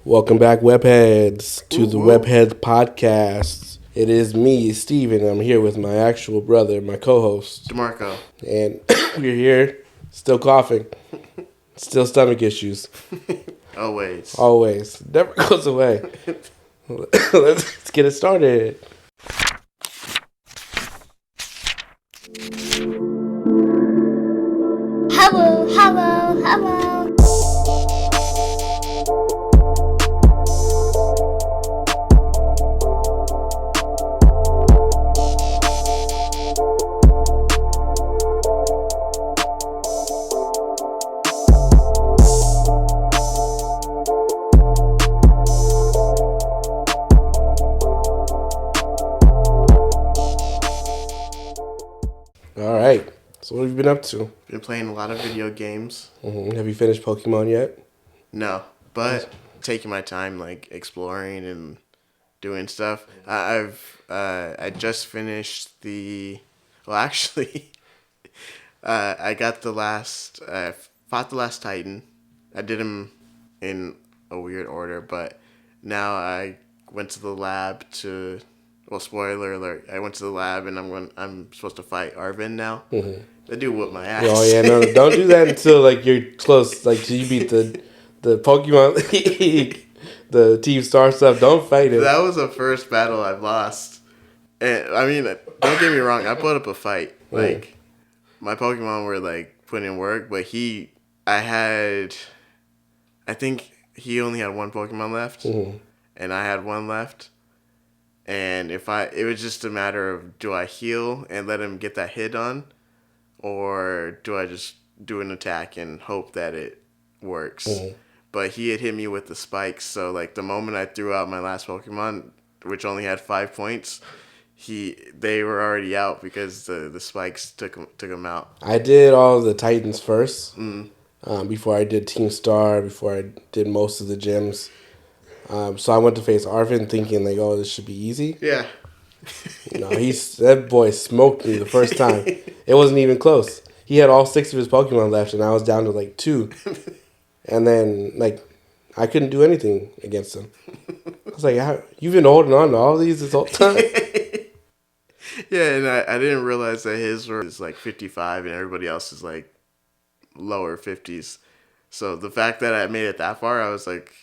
Welcome back, Webheads, to the Webheads podcast. It is me, Steven. I'm here with my actual brother, my co-host, DeMarco. And we're here, still coughing, still stomach issues. Always. Never goes away. Let's get it started. Hello. All right. So what have you been up to? Been playing a lot of video games. Mm-hmm. Have you finished Pokemon yet? No, but taking my time, like exploring and doing stuff. I just finished the. Well, actually, I got the last. I fought the last Titan. I did him in a weird order, but now I went to the lab to. Well, spoiler alert! I went to the lab and I'm supposed to fight Arvin now. Mm-hmm. That dude whooped my ass. Oh yeah, no! Don't do that until like you're close. Like till you beat the Pokemon League, the Team Star stuff. Don't fight him. That was the first battle I've lost. And I mean, don't get me wrong. I put up a fight. Like my Pokemon were like putting in work, but I think he only had one Pokemon left, and I had one left. And it was just a matter of, do I heal and let him get that hit on, or do I just do an attack and hope that it works? But he had hit me with the spikes, so like the moment I threw out my last Pokemon, which only had 5 points, they were already out because the spikes took him out. I did all the Titans first, before I did Team Star, before I did most of the gyms. So I went to face Arvin thinking like, oh, this should be easy. Yeah. No, that boy smoked me the first time. It wasn't even close. He had all 6 of his Pokemon left, and I was down to like 2. And then like I couldn't do anything against him. I was like, you've been holding on to all these this whole time? Yeah, and I didn't realize that his was like 55 and everybody else is like lower 50s. So the fact that I made it that far, I was like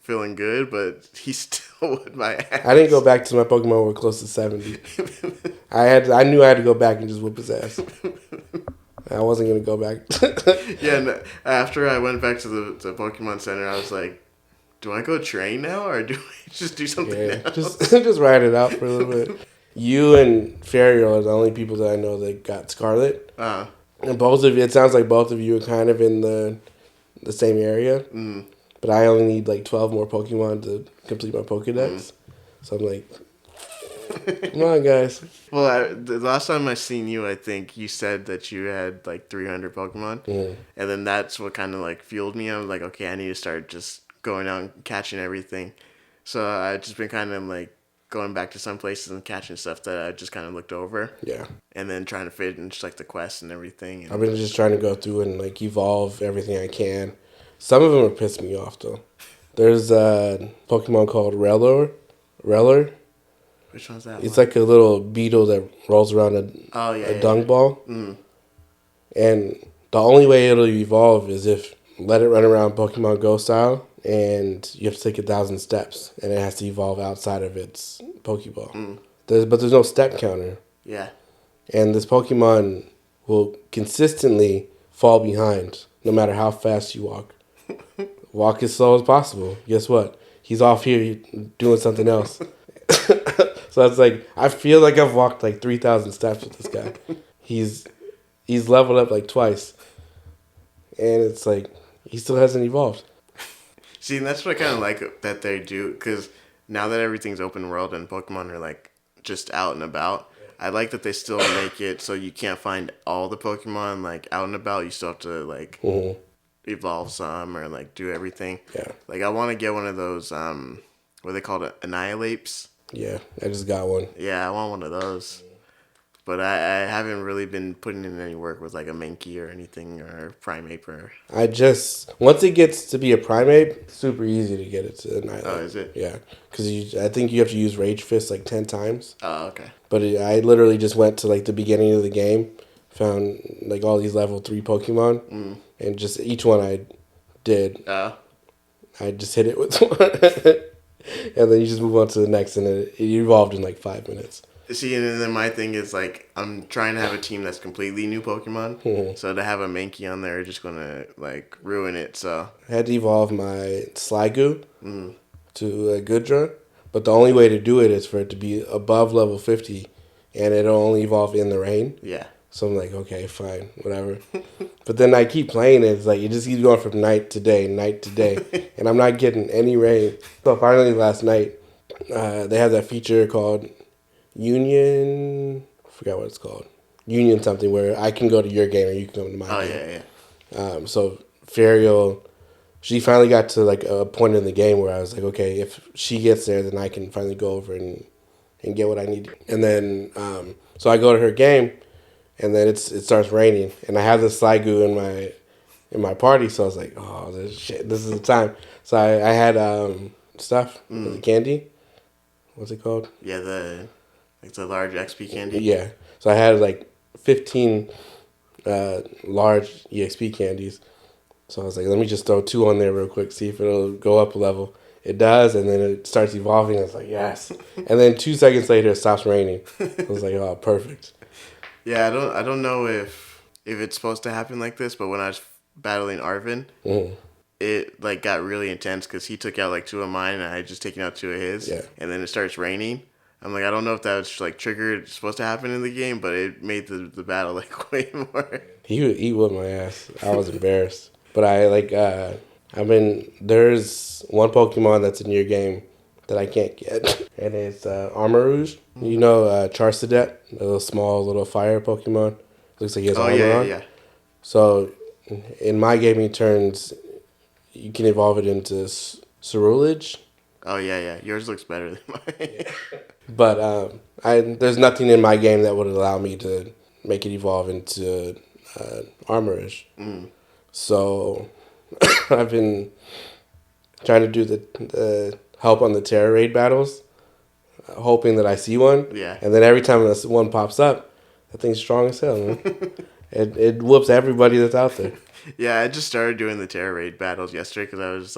feeling good, but he still would my ass. I didn't go back to my Pokemon were close to 70. I knew I had to go back and just whoop his ass. I wasn't going to go back. Yeah, and after I went back to the Pokemon Center, I was like, do I go train now, or do I just do something else? Just ride it out for a little bit. You and Fariel are the only people that I know that got Scarlet. And it sounds like both of you are kind of in the same area. But I only need like 12 more Pokemon to complete my Pokedex. So I'm like, come on, guys. Well, the last time I seen you, I think you said that you had like 300 Pokemon. And then that's what kind of like fueled me. I was like, okay, I need to start just going out and catching everything. So I've just been kind of like going back to some places and catching stuff that I just kind of looked over. Yeah. And then trying to fit in just like the quests and everything. And I've been just trying to go through and like evolve everything I can. Some of them are pissing me off though. There's a Pokemon called Reller. Which one's that? It's like a little beetle that rolls around a dung ball. And the only way it'll evolve is if let it run around Pokemon Go style, and you have to take 1,000 steps, and it has to evolve outside of its Pokeball. But there's no step counter. Yeah. And this Pokemon will consistently fall behind no matter how fast you walk. Walk as slow as possible. Guess what? He's off here doing something else. So it's like, I feel like I've walked like 3,000 steps with this guy. He's leveled up like twice. And it's like, he still hasn't evolved. See, and that's what I kind of like that they do, because now that everything's open world and Pokemon are like just out and about, I like that they still make it so you can't find all the Pokemon like out and about. You still have to like evolve some or like do everything. Yeah. Like I want to get one of those what are they called, Annihilapes? Yeah, I just got one. Yeah, I want one of those. but I haven't really been putting in any work with like a Mankey or anything or Primeape or. Once it gets to be a primate, super easy to get it to annihilate. Oh, is it? Yeah, because I think you have to use Rage Fist like 10 times. Oh, okay. But I literally just went to like the beginning of the game, found like all these level 3 Pokemon, and just each one I did, I just hit it with one. And then you just move on to the next, and it evolved in like 5 minutes. See, and then my thing is like I'm trying to have a team that's completely new Pokemon, so to have a Mankey on there is just gonna like ruin it. So I had to evolve my Sliggoo to a Goodra, but the only way to do it is for it to be above level 50, and it'll only evolve in the rain. Yeah. So I'm like, okay, fine, whatever. But then I keep playing it. It's like it just keeps going from night to day, and I'm not getting any rain. So finally, last night, they have that feature called Union. I forgot what it's called. Union something where I can go to your game and you can come to my game. Yeah. So Ferial, she finally got to like a point in the game where I was like, okay, if she gets there, then I can finally go over and get what I need. And then so I go to her game. And then it starts raining, and I have the Sliggoo in my party, so I was like, oh, this is the time. So I had stuff, the candy. What's it called? Yeah, the large XP candy. Yeah. So I had like 15 large EXP candies. So I was like, let me just throw 2 on there real quick, see if it'll go up a level. It does, and then it starts evolving. I was like, yes. And then 2 seconds later, it stops raining. I was like, oh, perfect. Yeah, I don't know if it's supposed to happen like this, but when I was battling Arvin, it like got really intense because he took out like 2 of mine, and I had just taken out 2 of his. Yeah. And then it starts raining. I'm like, I don't know if that was like triggered supposed to happen in the game, but it made the battle like way more. He whooped my ass. I was embarrassed, but there's one Pokemon that's in your game that I can't get, and it's Armor Rouge. You know Charcadet, a little small little fire Pokemon. Looks like he has armor on. Yeah. So in my gaming turns, you can evolve it into Cerulege. Oh yeah. Yours looks better than mine. But there's nothing in my game that would allow me to make it evolve into Armorish. So I've been trying to do the help on the Terra Raid battles, hoping that I see one. Yeah. And then every time this one pops up, that thing's strong as hell, man. It whoops everybody that's out there. Yeah, I just started doing the Terra Raid battles yesterday because I was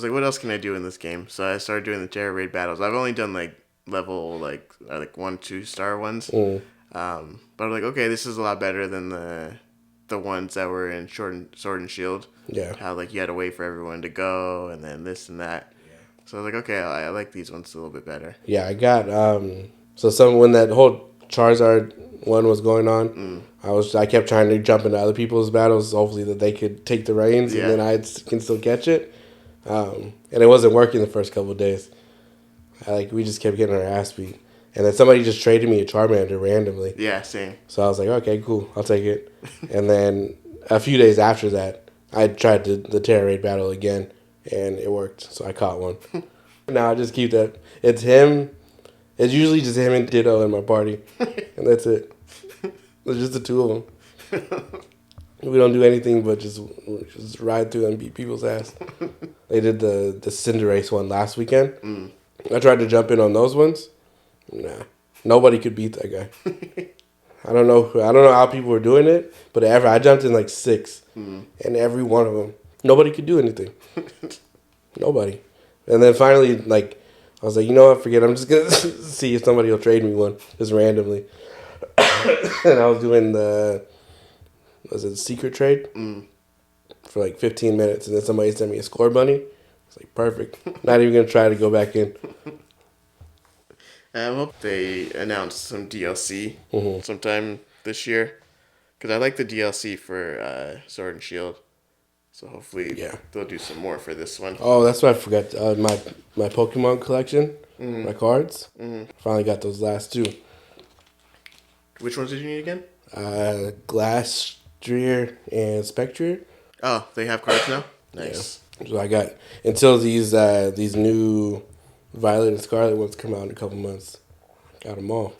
like, what else can I do in this game? So I started doing the Terra Raid battles. I've only done like level like 1-2 star ones. But I'm like, okay, this is a lot better than the ones that were in Sword and Shield. Yeah. How like you had to wait for everyone to go and then this and that. Yeah. So I was like, okay, I like these ones a little bit better. Yeah, I got when that whole Charizard one was going on, I kept trying to jump into other people's battles, hopefully that they could take the reins and then I can still catch it. And it wasn't working the first couple of days. We just kept getting our ass beat. And then somebody just traded me a Charmander randomly. Yeah, same. So I was like, okay, cool, I'll take it. And then a few days after that, I tried the Terra Raid battle again, and it worked. So I caught one. Now I just keep that. It's him. It's usually just him and Ditto in my party. And that's it. It's just the 2 of them. We don't do anything but just ride through and beat people's ass. They did the Cinderace one last weekend. I tried to jump in on those ones. Nah, nobody could beat that guy. I don't know how people were doing it, but I jumped in like 6, and every one of them, nobody could do anything. Nobody. And then finally, I was like, you know what, forget it. I'm just gonna see if somebody will trade me one just randomly. And I was doing the secret trade for like 15 minutes, and then somebody sent me a score bunny. It's like perfect. Not even gonna try to go back in. I hope they announce some DLC sometime this year, because I like the DLC for Sword and Shield. So hopefully they'll do some more for this one. Oh, that's what I forgot. My Pokemon collection, my cards. Finally got those last 2. Which ones did you need again? Glastrier and Spectrier. Oh, they have cards now? Nice. Yeah. So I got, until these new Violet and Scarlet ones come out in a couple months, got them all.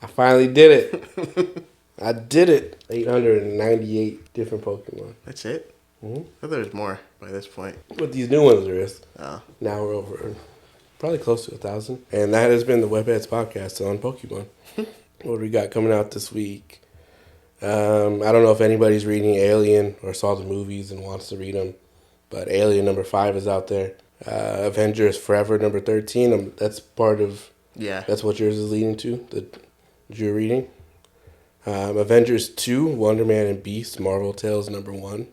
I finally did it. I did it. 898 different Pokemon. That's it? Mm-hmm. I thought there was more by this point. With these new ones, there is. Oh. Now we're over probably close to 1,000. And that has been the Webheads podcast on Pokemon. What do we got coming out this week? I don't know if anybody's reading Alien or saw the movies and wants to read them, but Alien number 5 is out there. Avengers Forever number 13. That's part of. Yeah. That's what yours is leading to. That you're reading. Avengers 2, Wonder Man and Beast, Marvel Tales number 1.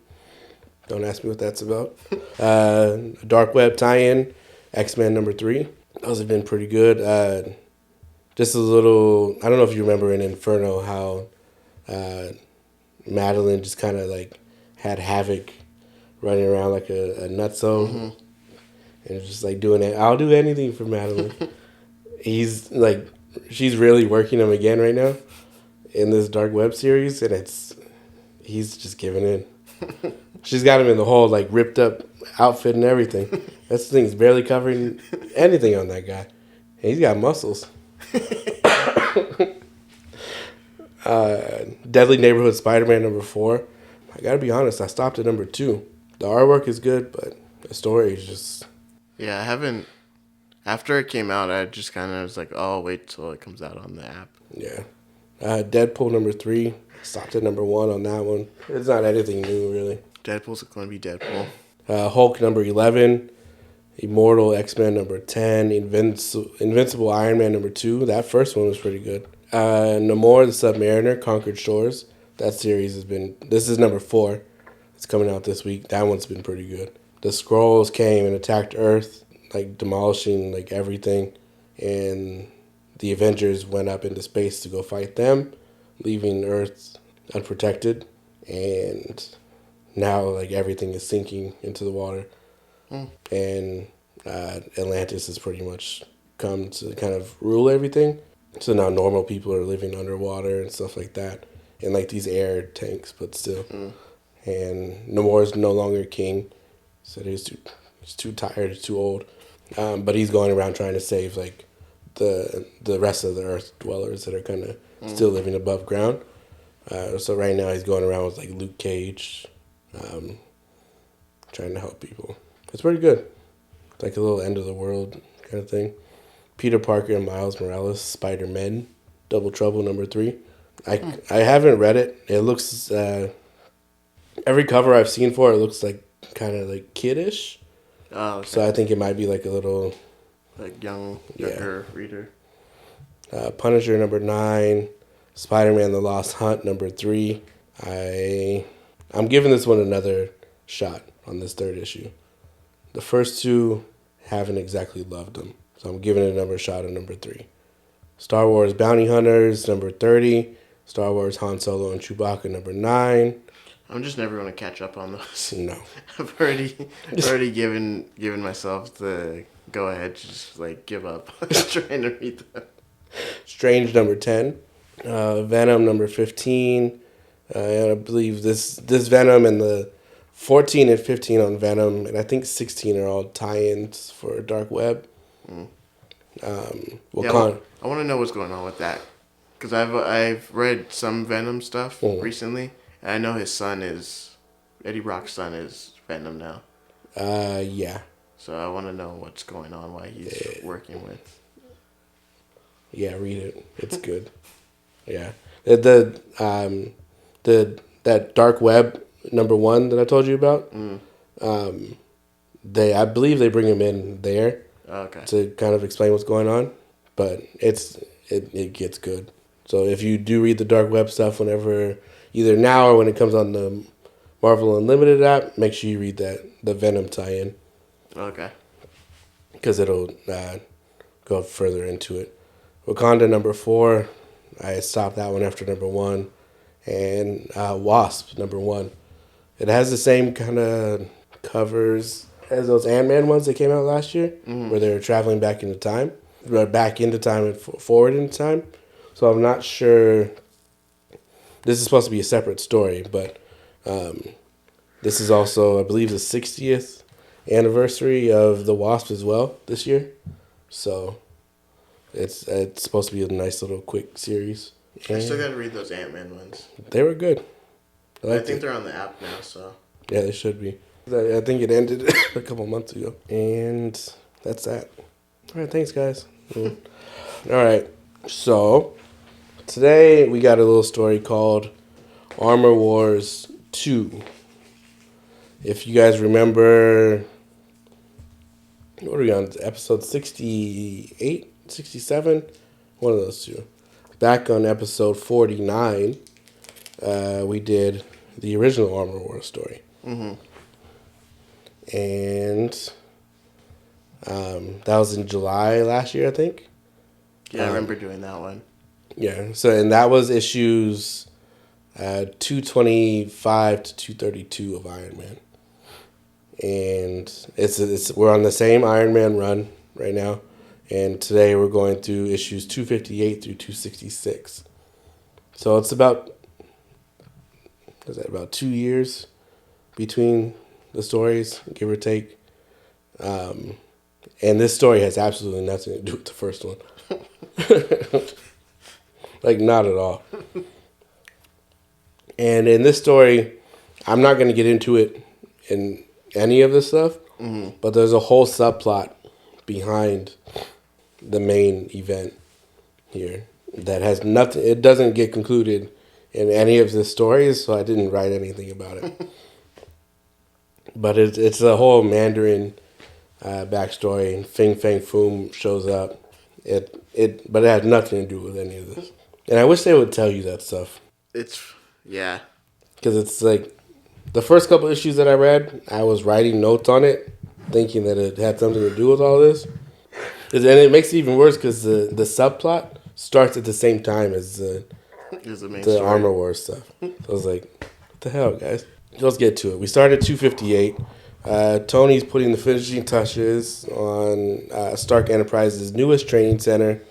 Don't ask me what that's about. Dark Web tie-in, X-Men number 3. Those have been pretty good. Just a little, I don't know if you remember in Inferno how Madeline just kind of like had Havoc running around like a nutso. Mm-hmm. And just like doing it. I'll do anything for Madeline. He's like, she's really working him again right now in this Dark Web series, and he's just giving in. She's got him in the whole like ripped up outfit and everything. That thing's barely covering anything on that guy. And he's got muscles. Deadly Neighborhood Spider-Man number 4. I gotta be honest, I stopped at number 2. The artwork is good, but the story is just... Yeah, I haven't... After it came out, I just kind of was like, oh, wait till it comes out on the app. Yeah. Deadpool number 3. Stopped at number 1 on that one. It's not anything new, really. Deadpool's going to be Deadpool. Hulk number 11. Immortal X-Men number 10. Invincible Iron Man number 2. That first one was pretty good. Namor the Submariner, Conquered Shores. That series has been... This is number 4. It's coming out this week. That one's been pretty good. The Skrulls came and attacked Earth, like demolishing like everything. And the Avengers went up into space to go fight them, leaving Earth unprotected. And now like everything is sinking into the water. And Atlantis has pretty much come to kind of rule everything. So now normal people are living underwater and stuff like that. In like these air tanks, but still. And Namor's no longer king. So he's too tired, he's too old. But he's going around trying to save like the rest of the Earth dwellers that are kind of still living above ground. So right now he's going around with like Luke Cage, trying to help people. It's pretty good. It's like a little end of the world kind of thing. Peter Parker and Miles Morales, Spider-Man, Double Trouble number 3. I haven't read it. It looks every cover I've seen for it looks like kind of like kiddish. Oh, okay. So I think it might be like a little like younger reader. Punisher number 9, Spider-Man: The Lost Hunt number 3. I'm giving this one another shot on this 3rd issue. The first 2 haven't exactly loved them, so I'm giving it another shot on number 3. Star Wars Bounty Hunters number 30. Star Wars Han Solo and Chewbacca number 9. I'm just never going to catch up on those. No. I've already given myself the go ahead to just like give up trying to read them. Strange number 10. Venom number 15. And I believe this Venom and the 14 and 15 on Venom, and I think 16 are all tie-ins for Dark Web. I want to know what's going on with that, because I've read some Venom stuff recently, and I know his son is Eddie Brock's son is Venom now. Yeah. So I want to know what's going on, why he's working with. Yeah, read it. It's good. Yeah, that Dark Web number 1 that I told you about. I believe they bring him in there to kind of explain what's going on, but it gets good. So if you do read the Dark Web stuff whenever, either now or when it comes on the Marvel Unlimited app, make sure you read the Venom tie-in. Okay. Because it'll go further into it. Wakanda number 4, I stopped that one after number 1, and Wasp number 1. It has the same kind of covers as those Ant-Man ones that came out last year, where they were traveling back into time and forward in time. So I'm not sure. This is supposed to be a separate story, but this is also, I believe, the 60th anniversary of the Wasp as well this year. So It's supposed to be a nice little quick series. I still got to read those Ant-Man ones. They were good. I think they're on the app now, so. Yeah, they should be. I think it ended a couple months ago. And that's that. All right, thanks, guys. All right, so today we got a little story called Armor Wars 2. If you guys remember, what are we on? Episode 68, 67? One of those two. Back on episode 49, we did the original Armor Wars story. Mm-hmm. And that was in July last year, I think. Yeah, I remember doing that one. Yeah, and that was issues 225 to 232 of Iron Man. And we're on the same Iron Man run right now. And today we're going through issues 258 through 266. So it's about 2 years between the stories, give or take. And this story has absolutely nothing to do with the first one. Like, not at all. And in this story, I'm not going to get into it in any of this stuff, but there's a whole subplot behind the main event here that has nothing. It doesn't get concluded in any of the stories, so I didn't write anything about it. But it's a whole Mandarin backstory, and Fing Fang Foom shows up. But it has nothing to do with any of this. And I wish they would tell you that stuff. Yeah. Because it's like, the first couple issues that I read, I was writing notes on it, thinking that it had something to do with all this. And it makes it even worse because the subplot starts at the same time as the Armor Wars stuff. So I was like, what the hell, guys? Let's get to it. We started at 258. Tony's putting the finishing touches on Stark Enterprises' newest training center.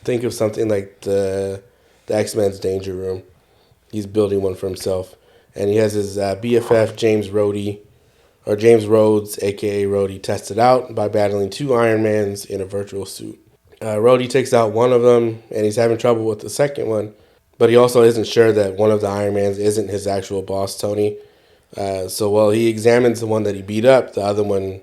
Think of something like the X-Men's Danger Room. He's building one for himself. And he has his BFF, James Rhodes, a.k.a. Rhodey, tested out by battling two Iron Mans in a virtual suit. Rhodey takes out one of them, and he's having trouble with the second one. But he also isn't sure that one of the Iron Mans isn't his actual boss, Tony. So while he examines the one that he beat up, the other one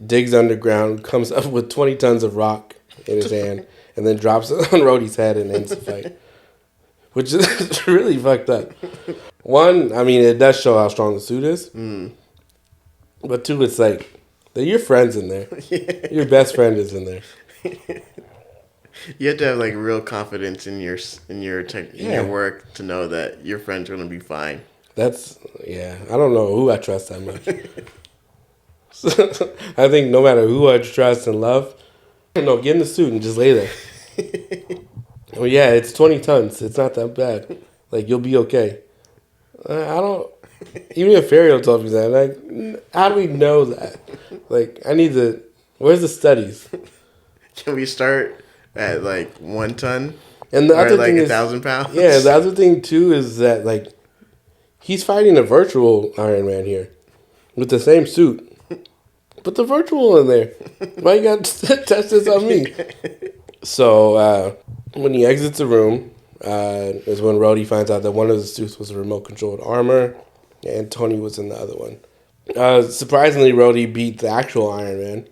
digs underground, comes up with 20 tons of rock in his hand, and then drops it on Rhodey's head and ends the fight. Which is really fucked up. One, I mean, it does show how strong the suit is. But two, it's like, your friend's in there. Yeah. Your best friend is in there. You have to have like real confidence in your work to know that your friend's gonna be fine. I don't know who I trust that much. So, I think no matter who I trust and love, get in the suit and just lay there. Well, yeah, it's 20 tons. It's not that bad. Like, you'll be okay. I don't. Even if Ariel told me that, like, how do we know that? Like, where's the studies? Can we start at like 1 ton? And the other thing is 1,000 pounds? Yeah, the other thing too is that, like, he's fighting a virtual Iron Man here with the same suit. Put the virtual in there. Why you got to test this on me? So, when he exits the room, is when Rhodey finds out that one of the suits was a remote-controlled armor, and Tony was in the other one. Surprisingly, Rhodey beat the actual Iron Man,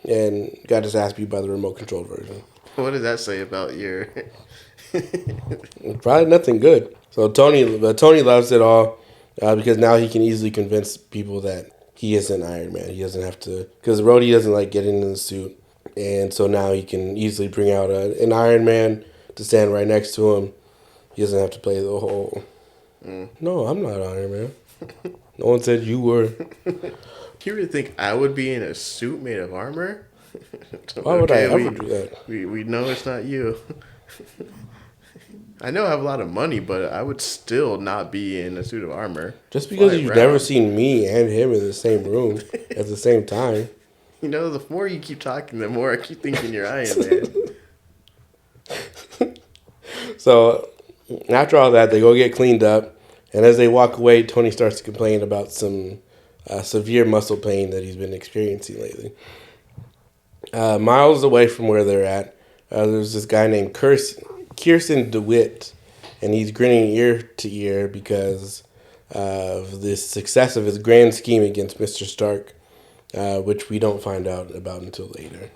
and got his ass beat by the remote-controlled version. What does that say about your... Probably nothing good. So Tony loves it all, because now he can easily convince people that he isn't Iron Man. He doesn't have to... Because Rhodey doesn't like getting in the suit. And so now he can easily bring out an Iron Man to stand right next to him. He doesn't have to play the whole, no, I'm not Iron Man. No one said you were. You really think I would be in a suit made of armor? Why would I ever do that? We know it's not you. I know I have a lot of money, but I would still not be in a suit of armor. Just because you've never seen me and him in the same room at the same time. You know, the more you keep talking, the more I keep thinking you're Iron Man. So, after all that, they go get cleaned up. And as they walk away, Tony starts to complain about some severe muscle pain that he's been experiencing lately. Miles away from where they're at, there's this guy named Kearson Dewitt, and he's grinning ear to ear because of the success of his grand scheme against Mr. Stark, which we don't find out about until later.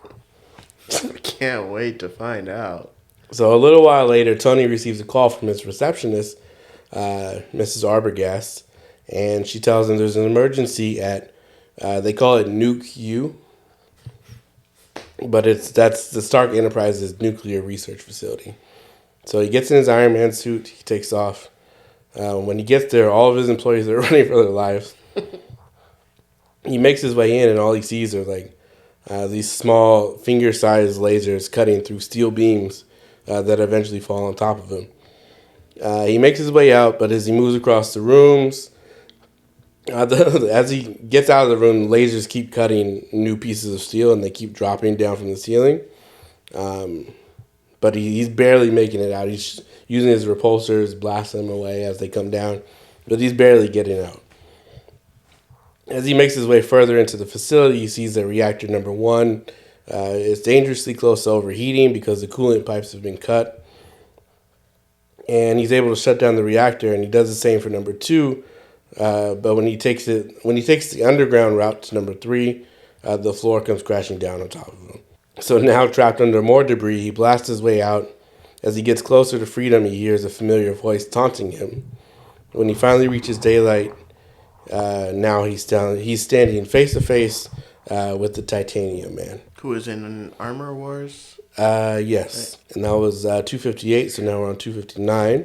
Can't wait to find out. So a little while later, Tony receives a call from his receptionist, Mrs. Arbogast, and she tells him there's an emergency at, they call it Nuke U, but that's the Stark Enterprises nuclear research facility. So he gets in his Iron Man suit, he takes off. When he gets there, all of his employees are running for their lives. He makes his way in, and all he sees are like these small finger-sized lasers cutting through steel beams that eventually fall on top of him. He makes his way out, but as he moves across the rooms, as he gets out of the room, lasers keep cutting new pieces of steel, and they keep dropping down from the ceiling. But he's barely making it out. He's using his repulsors, blasting them away as they come down, but he's barely getting out. As he makes his way further into the facility, he sees that reactor number 1 is dangerously close to overheating because the coolant pipes have been cut. And he's able to shut down the reactor, and he does the same for number 2. But when he takes the underground route to number 3, the floor comes crashing down on top of him. So now trapped under more debris, he blasts his way out. As he gets closer to freedom, he hears a familiar voice taunting him. When he finally reaches daylight, now he's standing face to face with the Titanium Man. Who is in Armor Wars? Yes. And that was 258, so now we're on 259.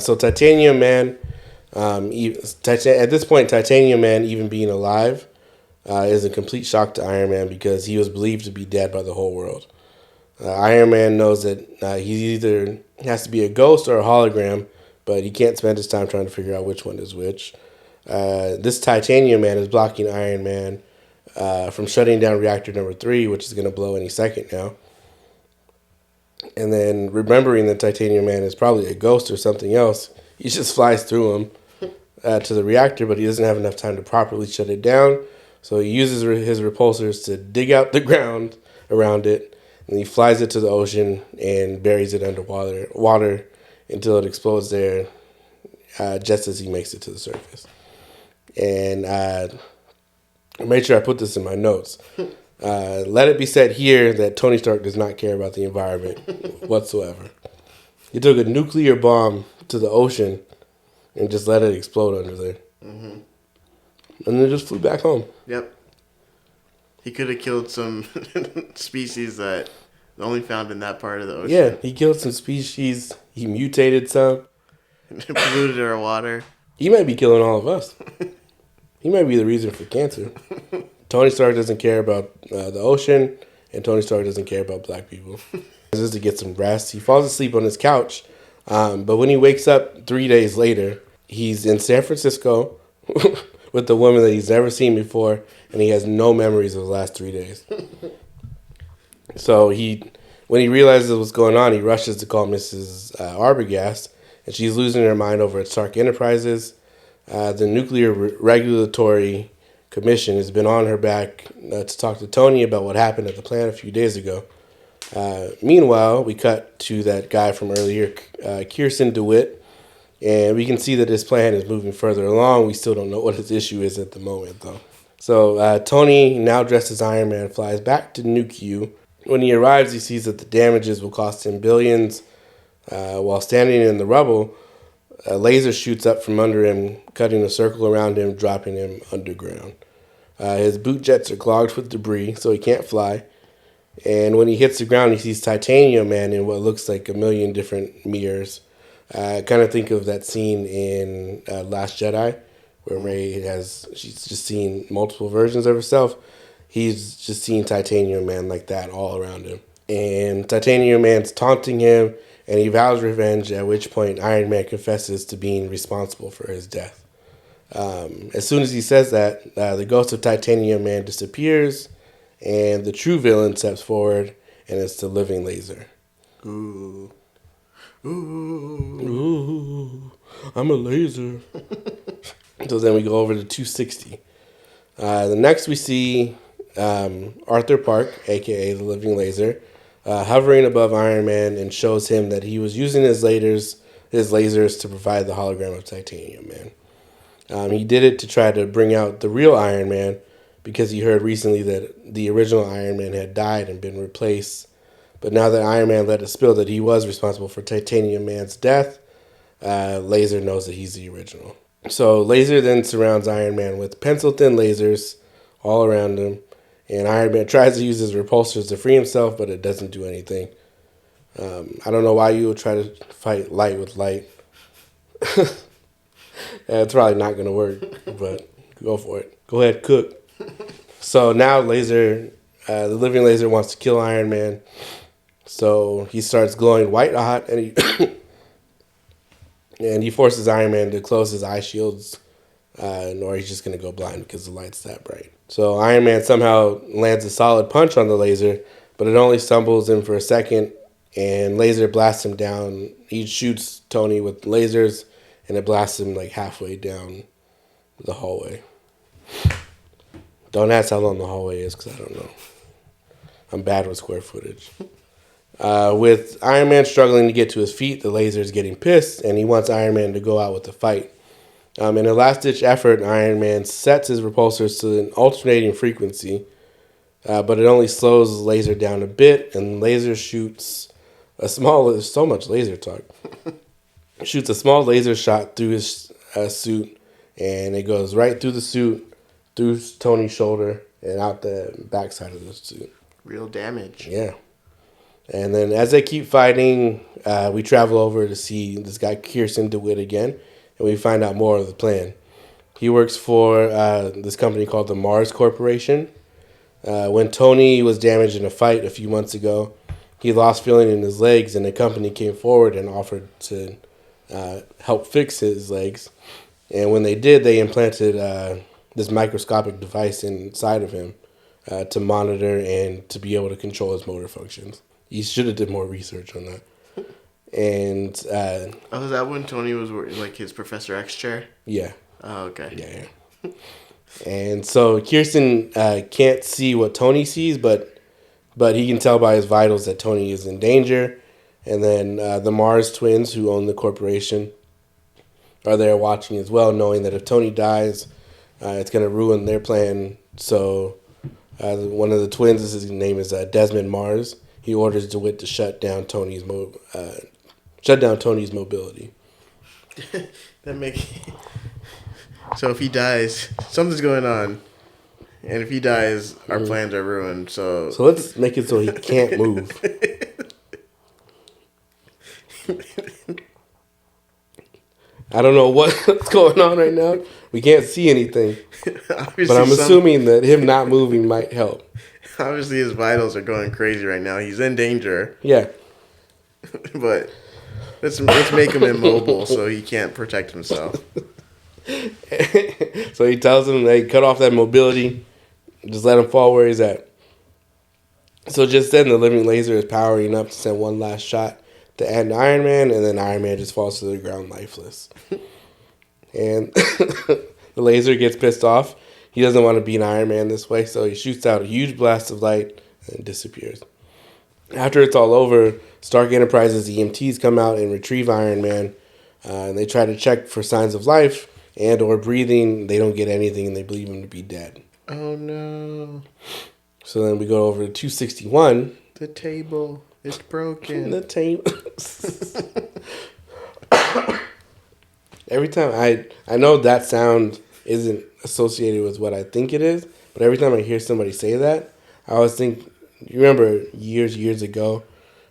So Titanium Man, at this point, Titanium Man, even being alive, is a complete shock to Iron Man because he was believed to be dead by the whole world. Iron Man knows that he either has to be a ghost or a hologram, but he can't spend his time trying to figure out which one is which. This Titanium Man is blocking Iron Man from shutting down reactor number 3, which is going to blow any second now. And then remembering that Titanium Man is probably a ghost or something else, he just flies through him to the reactor, but he doesn't have enough time to properly shut it down. So he uses his repulsors to dig out the ground around it, and he flies it to the ocean and buries it under water until it explodes there, just as he makes it to the surface. And I made sure I put this in my notes. Let it be said here that Tony Stark does not care about the environment whatsoever. He took a nuclear bomb to the ocean and just let it explode under there. Mm-hmm. And then just flew back home. Yep. He could have killed some species that only found in that part of the ocean. Yeah, he killed some species. He mutated some. Polluted our water. He might be killing all of us. He might be the reason for cancer. Tony Stark doesn't care about the ocean, and Tony Stark doesn't care about black people. Just to get some rest. He falls asleep on his couch, but when he wakes up 3 days later, he's in San Francisco with the woman that he's never seen before, and he has no memories of the last 3 days. So when he realizes what's going on, he rushes to call Mrs. Arbogast, and she's losing her mind over at Stark Enterprises. The Nuclear Regulatory Commission has been on her back to talk to Tony about what happened at the plant a few days ago. Meanwhile, we cut to that guy from earlier, Kearson Dewitt, and we can see that his plan is moving further along. We still don't know what his issue is at the moment, though. So Tony, now dressed as Iron Man, flies back to Nuke U. When he arrives, he sees that the damages will cost him billions. While standing in the rubble, a laser shoots up from under him, cutting a circle around him, dropping him underground. His boot jets are clogged with debris, so he can't fly. And when he hits the ground, he sees Titanium Man in what looks like a million different mirrors. I kind of think of that scene in Last Jedi, where she's just seen multiple versions of herself. He's just seen Titanium Man like that all around him. And Titanium Man's taunting him, and he vows revenge, at which point Iron Man confesses to being responsible for his death. As soon as he says that, the ghost of Titanium Man disappears, and the true villain steps forward, and it's the living laser. Ooh. Ooh, I'm a laser. So then we go over to 260. The next we see Arthur Park, a.k.a. the Living Laser, hovering above Iron Man and shows him that he was using his lasers to provide the hologram of Titanium Man. He did it to try to bring out the real Iron Man because he heard recently that the original Iron Man had died and been replaced. But now that Iron Man let it spill that he was responsible for Titanium Man's death, Laser knows that he's the original. So Laser then surrounds Iron Man with pencil-thin lasers all around him, and Iron Man tries to use his repulsors to free himself, but it doesn't do anything. I don't know why you would try to fight light with light. It's probably not going to work, but go for it. Go ahead, cook. So now Laser, the Living Laser, wants to kill Iron Man. So he starts glowing white hot, and he forces Iron Man to close his eye shields, or he's just going to go blind because the light's that bright. So Iron Man somehow lands a solid punch on the Laser, but it only stumbles him for a second, and Laser blasts him down. He shoots Tony with lasers, and it blasts him like halfway down the hallway. Don't ask how long the hallway is because I don't know. I'm bad with square footage. With Iron Man struggling to get to his feet, the Laser is getting pissed, and he wants Iron Man to go out with the fight. In a last-ditch effort, Iron Man sets his repulsors to an alternating frequency, but it only slows the Laser down a bit, and Laser shoots there's so much laser talk, shoots a small laser shot through his suit, and it goes right through the suit, through Tony's shoulder, and out the backside of the suit. Real damage. Yeah. And then as they keep fighting, we travel over to see this guy Kearson Dewitt again, and we find out more of the plan. He works for this company called the Mars Corporation. When Tony was damaged in a fight a few months ago, he lost feeling in his legs, and the company came forward and offered to help fix his legs. And when they did, they implanted this microscopic device inside of him to monitor and to be able to control his motor functions. You should have did more research on that. And is that when Tony was like his Professor X chair? Yeah. Oh, okay. Yeah. And so Kearson can't see what Tony sees, but he can tell by his vitals that Tony is in danger. And then the Mars twins, who own the corporation, are there watching as well, knowing that if Tony dies, it's going to ruin their plan. So one of the twins, his name is Desmond Mars. He orders DeWitt to shut down Tony's mobility. So if he dies, something's going on, and if he dies, our plans are ruined. So let's make it so he can't move. I don't know what's going on right now. We can't see anything, but I'm assuming that him not moving might help. Obviously, his vitals are going crazy right now. He's in danger. Yeah. But let's make him immobile so he can't protect himself. So he tells him, hey, cut off that mobility. Just let him fall where he's at. So just then, the Living Laser is powering up to send one last shot to end Iron Man, and then Iron Man just falls to the ground lifeless. And the Laser gets pissed off. He doesn't want to beat Iron Man this way, so he shoots out a huge blast of light and disappears. After it's all over, Stark Enterprises EMTs come out and retrieve Iron Man. And they try to check for signs of life and or breathing. They don't get anything, and they believe him to be dead. Oh, no. So then we go over to 261. The table is broken. The table. Every time I know that sound isn't associated with what I think it is, but every time I hear somebody say that, I always think, you remember years ago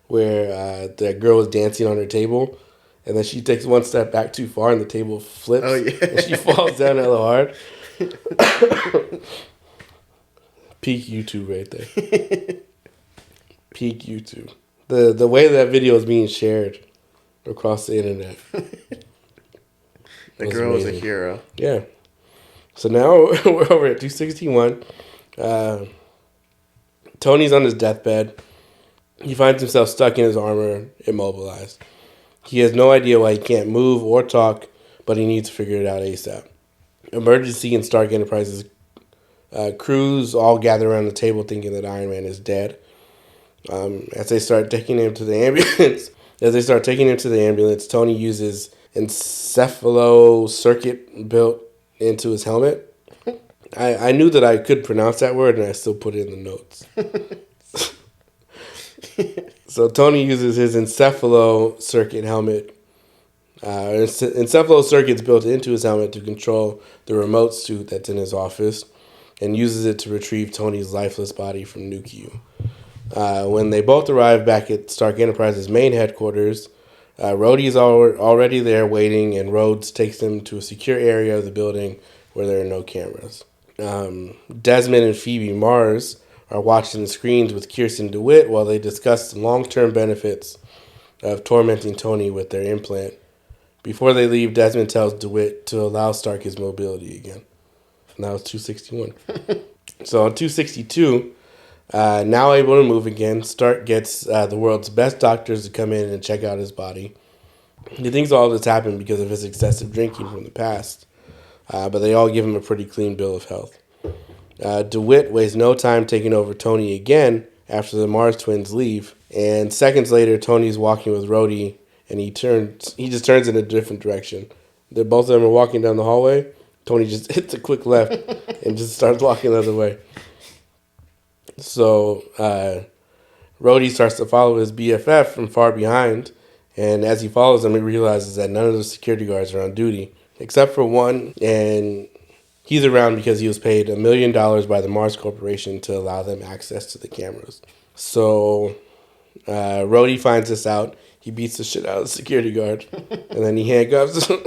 where the girl was dancing on her table, and then she takes one step back too far and the table flips, oh, yeah. and she falls down hella hard. Peak YouTube right there. Peak YouTube. The way that video is being shared across the internet. The girl was a hero. Yeah. So now we're over at 261. Tony's on his deathbed. He finds himself stuck in his armor, immobilized. He has no idea why he can't move or talk, but he needs to figure it out ASAP. Emergency and Stark Enterprises Crews all gather around the table thinking that Iron Man is dead. As they start taking him to the ambulance, Tony uses encephalo circuit built into his helmet. I knew that I could pronounce that word, and I still put it in the notes. So Tony uses his encephalo circuit helmet. Encephalo circuits built into his helmet to control the remote suit that's in his office, and uses it to retrieve Tony's lifeless body from Nuke-U. When they both arrive back at Stark Enterprises' main headquarters, Rhodey's already there waiting, and Rhodes takes them to a secure area of the building where there are no cameras. Desmond and Phoebe Mars are watching the screens with Kearson Dewitt while they discuss the long-term benefits of tormenting Tony with their implant. Before they leave, Desmond tells Dewitt to allow Stark his mobility again. And that was 261. So on 262, now able to move again, Stark gets the world's best doctors to come in and check out his body. He thinks all this happened because of his excessive drinking from the past, but they all give him a pretty clean bill of health. Dewitt wastes no time taking over Tony again after the Mars twins leave, and seconds later, Tony's walking with Rhodey, and he just turns in a different direction. Both of them are walking down the hallway. Tony just hits a quick left and just starts walking the other way. So Rhodey starts to follow his BFF from far behind, and as he follows him, he realizes that none of the security guards are on duty, except for one, and he's around because he was paid $1 million by the Mars Corporation to allow them access to the cameras. So Rhodey finds this out. He beats the shit out of the security guard, and then he handcuffs him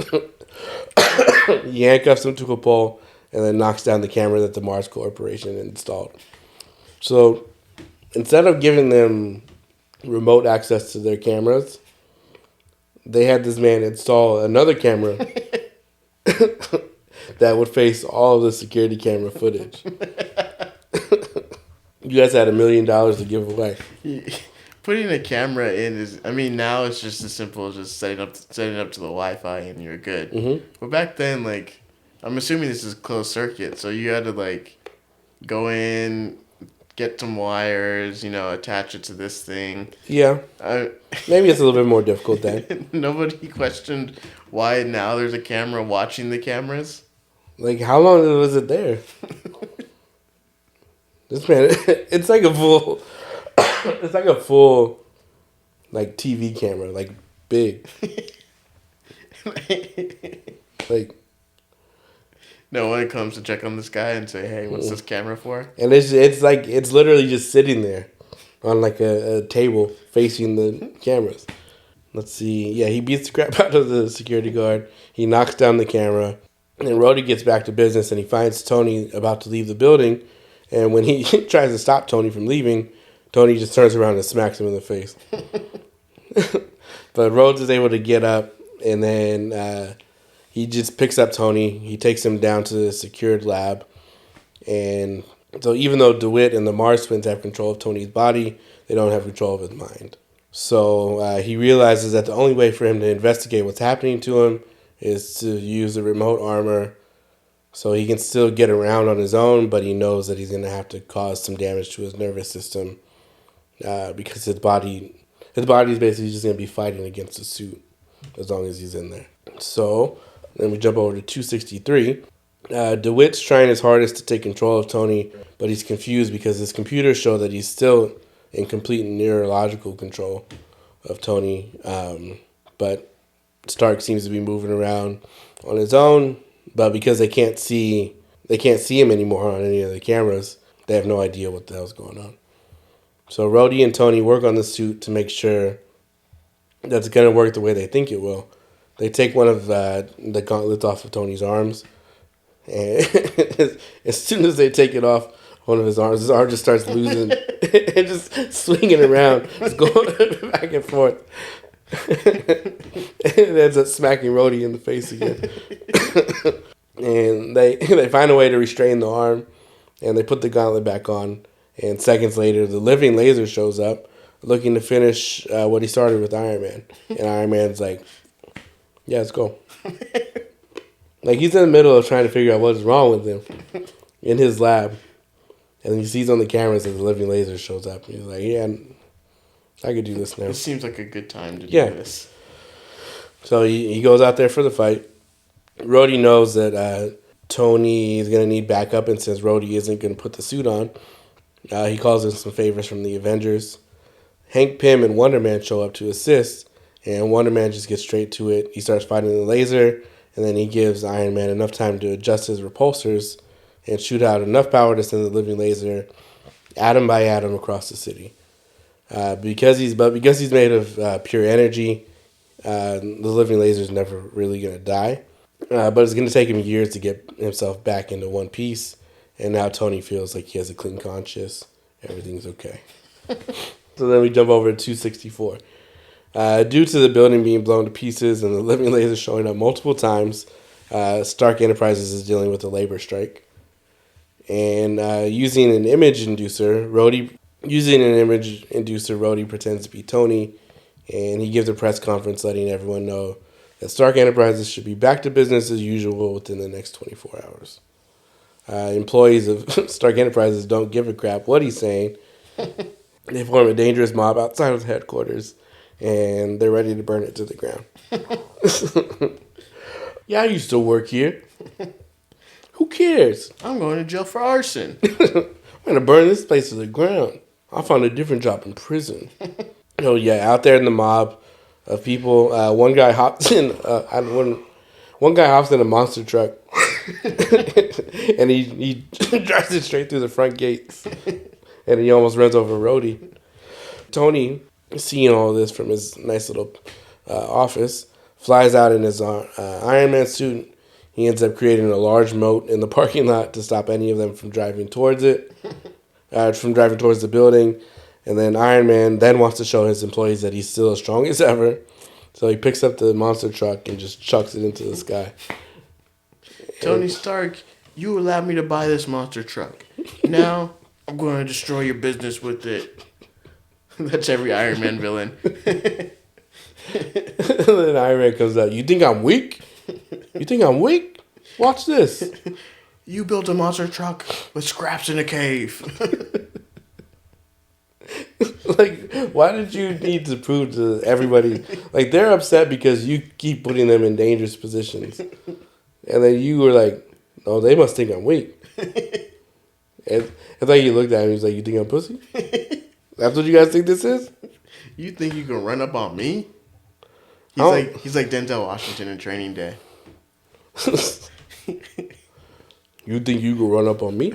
to a pole, and then knocks down the camera that the Mars Corporation installed. So instead of giving them remote access to their cameras, they had this man install another camera that would face all of the security camera footage. You guys had $1 million to give away. Putting a camera in is, I mean, now it's just as simple as just setting up to the Wi-Fi and you're good. Mm-hmm. But back then, like, I'm assuming this is closed circuit, so you had to, like, go in, get some wires, attach it to this thing. Yeah. Maybe it's a little bit more difficult then. Nobody questioned why now there's a camera watching the cameras. Like, how long was it there? This man, it's like a full, like, TV camera, like, big. Like, no one comes to check on this guy and say, hey, what's this camera for? And it's literally just sitting there on, like, a table facing the cameras. Let's see. Yeah, he beats the crap out of the security guard. He knocks down the camera. And then Rhodey gets back to business, and he finds Tony about to leave the building. And when he tries to stop Tony from leaving, Tony just turns around and smacks him in the face. But Rhodes is able to get up, and then he just picks up Tony. He takes him down to the secured lab. And so even though DeWitt and the Mars twins have control of Tony's body, they don't have control of his mind. So he realizes that the only way for him to investigate what's happening to him is to use the remote armor so he can still get around on his own, but he knows that he's going to have to cause some damage to his nervous system because his body is basically just going to be fighting against the suit as long as he's in there. So then we jump over to 263. DeWitt's trying his hardest to take control of Tony, but he's confused because his computers show that he's still in complete neurological control of Tony, but Stark seems to be moving around on his own, but because they can't see him anymore on any of the cameras, they have no idea what the hell's going on. So Rhodey and Tony work on the suit to make sure that's going to work the way they think it will. They take one of the gauntlets off of Tony's arms, and as soon as they take it off one of his arm just starts losing and just swinging around, just going back and forth. It ends up smacking Rhodey in the face again. And they find a way to restrain the arm, and they put the gauntlet back on. And seconds later, the living laser shows up, looking to finish what he started with Iron Man. And Iron Man's like, yeah, let's go. Like, he's in the middle of trying to figure out what's wrong with him. in his lab. And then he sees on the cameras that the living laser shows up. He's like, yeah, I could do this now. This seems like a good time to do this. So he goes out there for the fight. Rhodey knows that Tony is going to need backup, and since Rhodey isn't going to put the suit on, he calls in some favors from the Avengers. Hank Pym and Wonder Man show up to assist, and Wonder Man just gets straight to it. He starts fighting the laser, and then he gives Iron Man enough time to adjust his repulsors and shoot out enough power to send the living laser atom by atom across the city. Because he's made of pure energy, the living laser is never really going to die. But it's going to take him years to get himself back into one piece. And now Tony feels like he has a clean conscience. Everything's okay. So then we jump over to 264. Due to the building being blown to pieces and the living laser showing up multiple times, Stark Enterprises is dealing with a labor strike. And using an image inducer, Rhodey pretends to be Tony, and he gives a press conference letting everyone know that Stark Enterprises should be back to business as usual within the next 24 hours. Employees of Stark Enterprises don't give a crap what he's saying. They form a dangerous mob outside of the headquarters, and they're ready to burn it to the ground. Yeah, I used to work here. Who cares? I'm going to jail for arson. I'm going to burn this place to the ground. I'll find a different job in prison. Oh, yeah, out there in the mob of people, one guy hops in a monster truck, and he drives it straight through the front gates, and he almost runs over Rhodey. Tony, seeing all this from his nice little office, flies out in his Iron Man suit. He ends up creating a large moat in the parking lot to stop any of them from driving towards the building. And then Iron Man then wants to show his employees that he's still as strong as ever. So he picks up the monster truck and just chucks it into the sky. Tony Stark, you allowed me to buy this monster truck. Now I'm going to destroy your business with it. That's every Iron Man villain. And then Iron Man comes out. You think I'm weak? Watch this. You built a monster truck with scraps in a cave. Like, why did you need to prove to everybody? Like, they're upset because you keep putting them in dangerous positions. And then you were like, oh, they must think I'm weak. And it's like you looked at him and he was like, you think I'm pussy? That's what you guys think this is? You think you can run up on me? He's like Denzel Washington in Training Day. You think you can run up on me?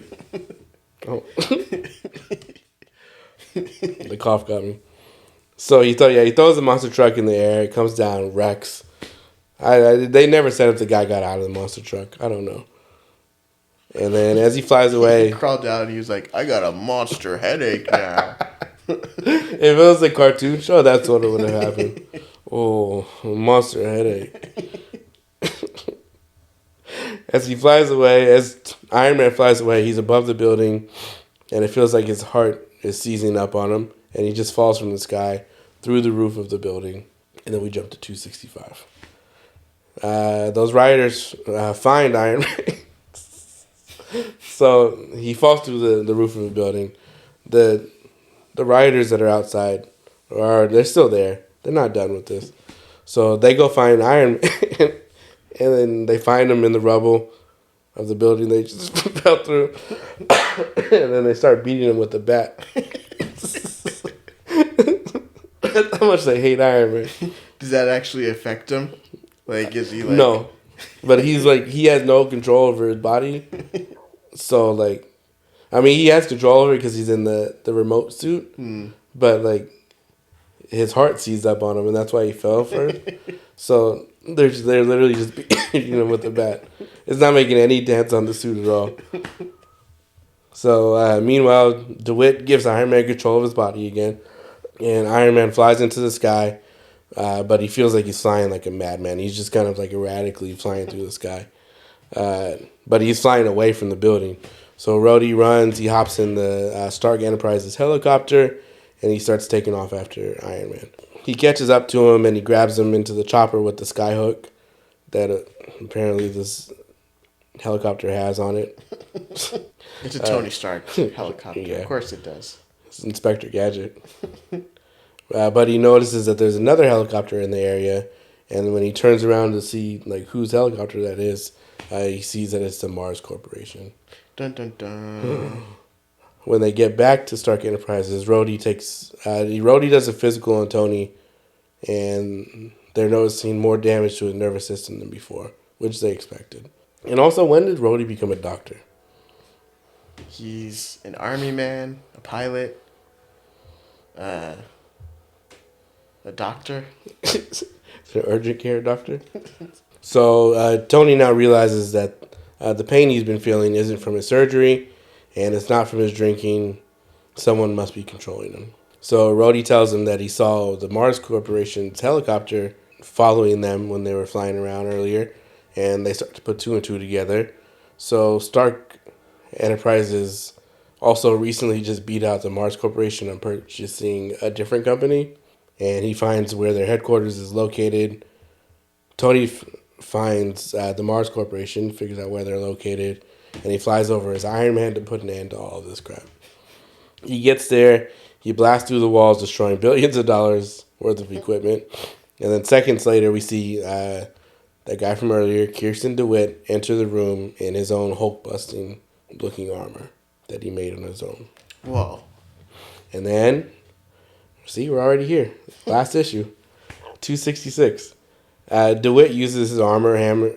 Oh. The cough got me. So he throws the monster truck in the air. It comes down, wrecks. They never said if the guy got out of the monster truck. I don't know. And then as he flies away, he crawled down and he was like, I got a monster headache now. If it was a cartoon show, that's what would have happened. Oh, monster headache. As Iron Man flies away, he's above the building, and it feels like his heart is seizing up on him, and he just falls from the sky through the roof of the building. And then we jump to 265. Those rioters find Iron Man. So he falls through the roof of the building. The rioters that are outside, they're still there. They're not done with this. So they go find Iron Man, and then they find him in the rubble of the building they just fell through. And then they start beating him with a bat. That's how much they hate Iron Man. Does that actually affect him? Like, is he like... No. But he's like, he has no control over his body. So, like, I mean, he has control over it because he's in the remote suit. But, like, his heart seized up on him, and that's why he fell first. So they're literally just beating him with a bat. It's not making any dents on the suit at all. So meanwhile, Dewitt gives Iron Man control of his body again, and Iron Man flies into the sky, but he feels like he's flying like a madman. He's just kind of like erratically flying through the sky, but he's flying away from the building. So Rhodey runs. He hops in the Stark Enterprises helicopter, and he starts taking off after Iron Man. He catches up to him, and he grabs him into the chopper with the skyhook that apparently this helicopter has on it. It's a Tony Stark helicopter. Yeah. Of course it does. It's Inspector Gadget. But he notices that there's another helicopter in the area, and when he turns around to see like whose helicopter that is, he sees that it's the Mars Corporation. Dun dun dun. When they get back to Stark Enterprises, Rhodey does a physical on Tony, and they're noticing more damage to his nervous system than before, which they expected. And also, when did Rhodey become a doctor? He's an army man, a pilot, a doctor. Is it an urgent care doctor? So Tony now realizes that the pain he's been feeling isn't from his surgery, and it's not from his drinking. Someone must be controlling him. So Rhodey tells him that he saw the Mars Corporation's helicopter following them when they were flying around earlier, and they start to put two and two together. So Stark Enterprises also recently just beat out the Mars Corporation on purchasing a different company, and he finds where their headquarters is located. Tony finds the Mars Corporation, figures out where they're located, and he flies over as Iron Man to put an end to all of this crap. He gets there, he blasts through the walls, destroying billions of dollars worth of equipment, and then seconds later we see that guy from earlier, Kearson Dewitt, enter the room in his own Hulk-busting looking armor that he made on his own. Whoa. And then, see, we're already here. Last issue, 266. DeWitt uses his armor hammer.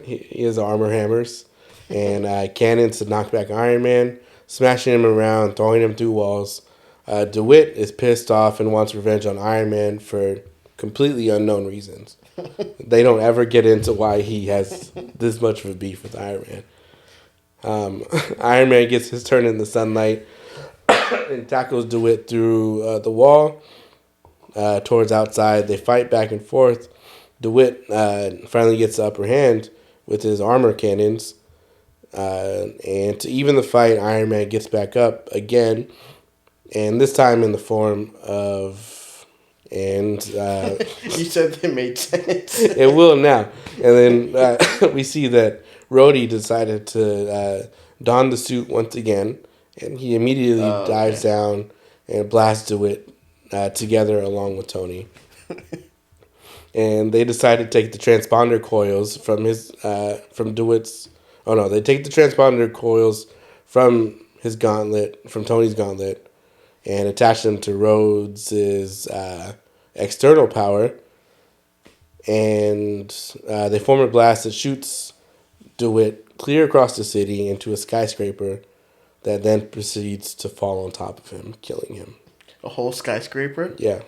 He has armor hammers and cannons to knock back Iron Man, smashing him around, throwing him through walls. DeWitt is pissed off and wants revenge on Iron Man for completely unknown reasons. They don't ever get into why he has this much of a beef with Iron Man. Iron Man gets his turn in the sunlight and tackles DeWitt through the wall towards outside. They fight back and forth. DeWitt finally gets the upper hand with his armor cannons. And to even the fight, Iron Man gets back up again, and this time in the form of... And You said they made sense. it will now. And then we see that Rhodey decided to don the suit once again, and he immediately dives down and blasts DeWitt together along with Tony. And they decide to take the transponder coils from DeWitt's. Oh no, they take the transponder coils from his gauntlet, from Tony's gauntlet, and attach them to Rhodes's external power, and they form a blast that shoots DeWitt clear across the city into a skyscraper that then proceeds to fall on top of him, killing him. A whole skyscraper? Yeah.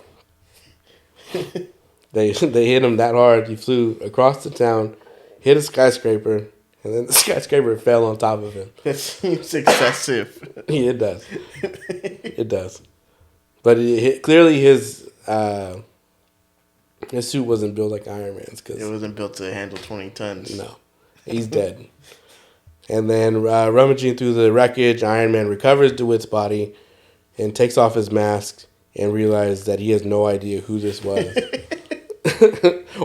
They hit him that hard. He flew across the town, hit a skyscraper, and then the skyscraper fell on top of him. That seems excessive. Yeah, it does. It does. But clearly his suit wasn't built like Iron Man's. It wasn't built to handle 20 tons. No. He's dead. And then rummaging through the wreckage, Iron Man recovers DeWitt's body and takes off his mask and realizes that he has no idea who this was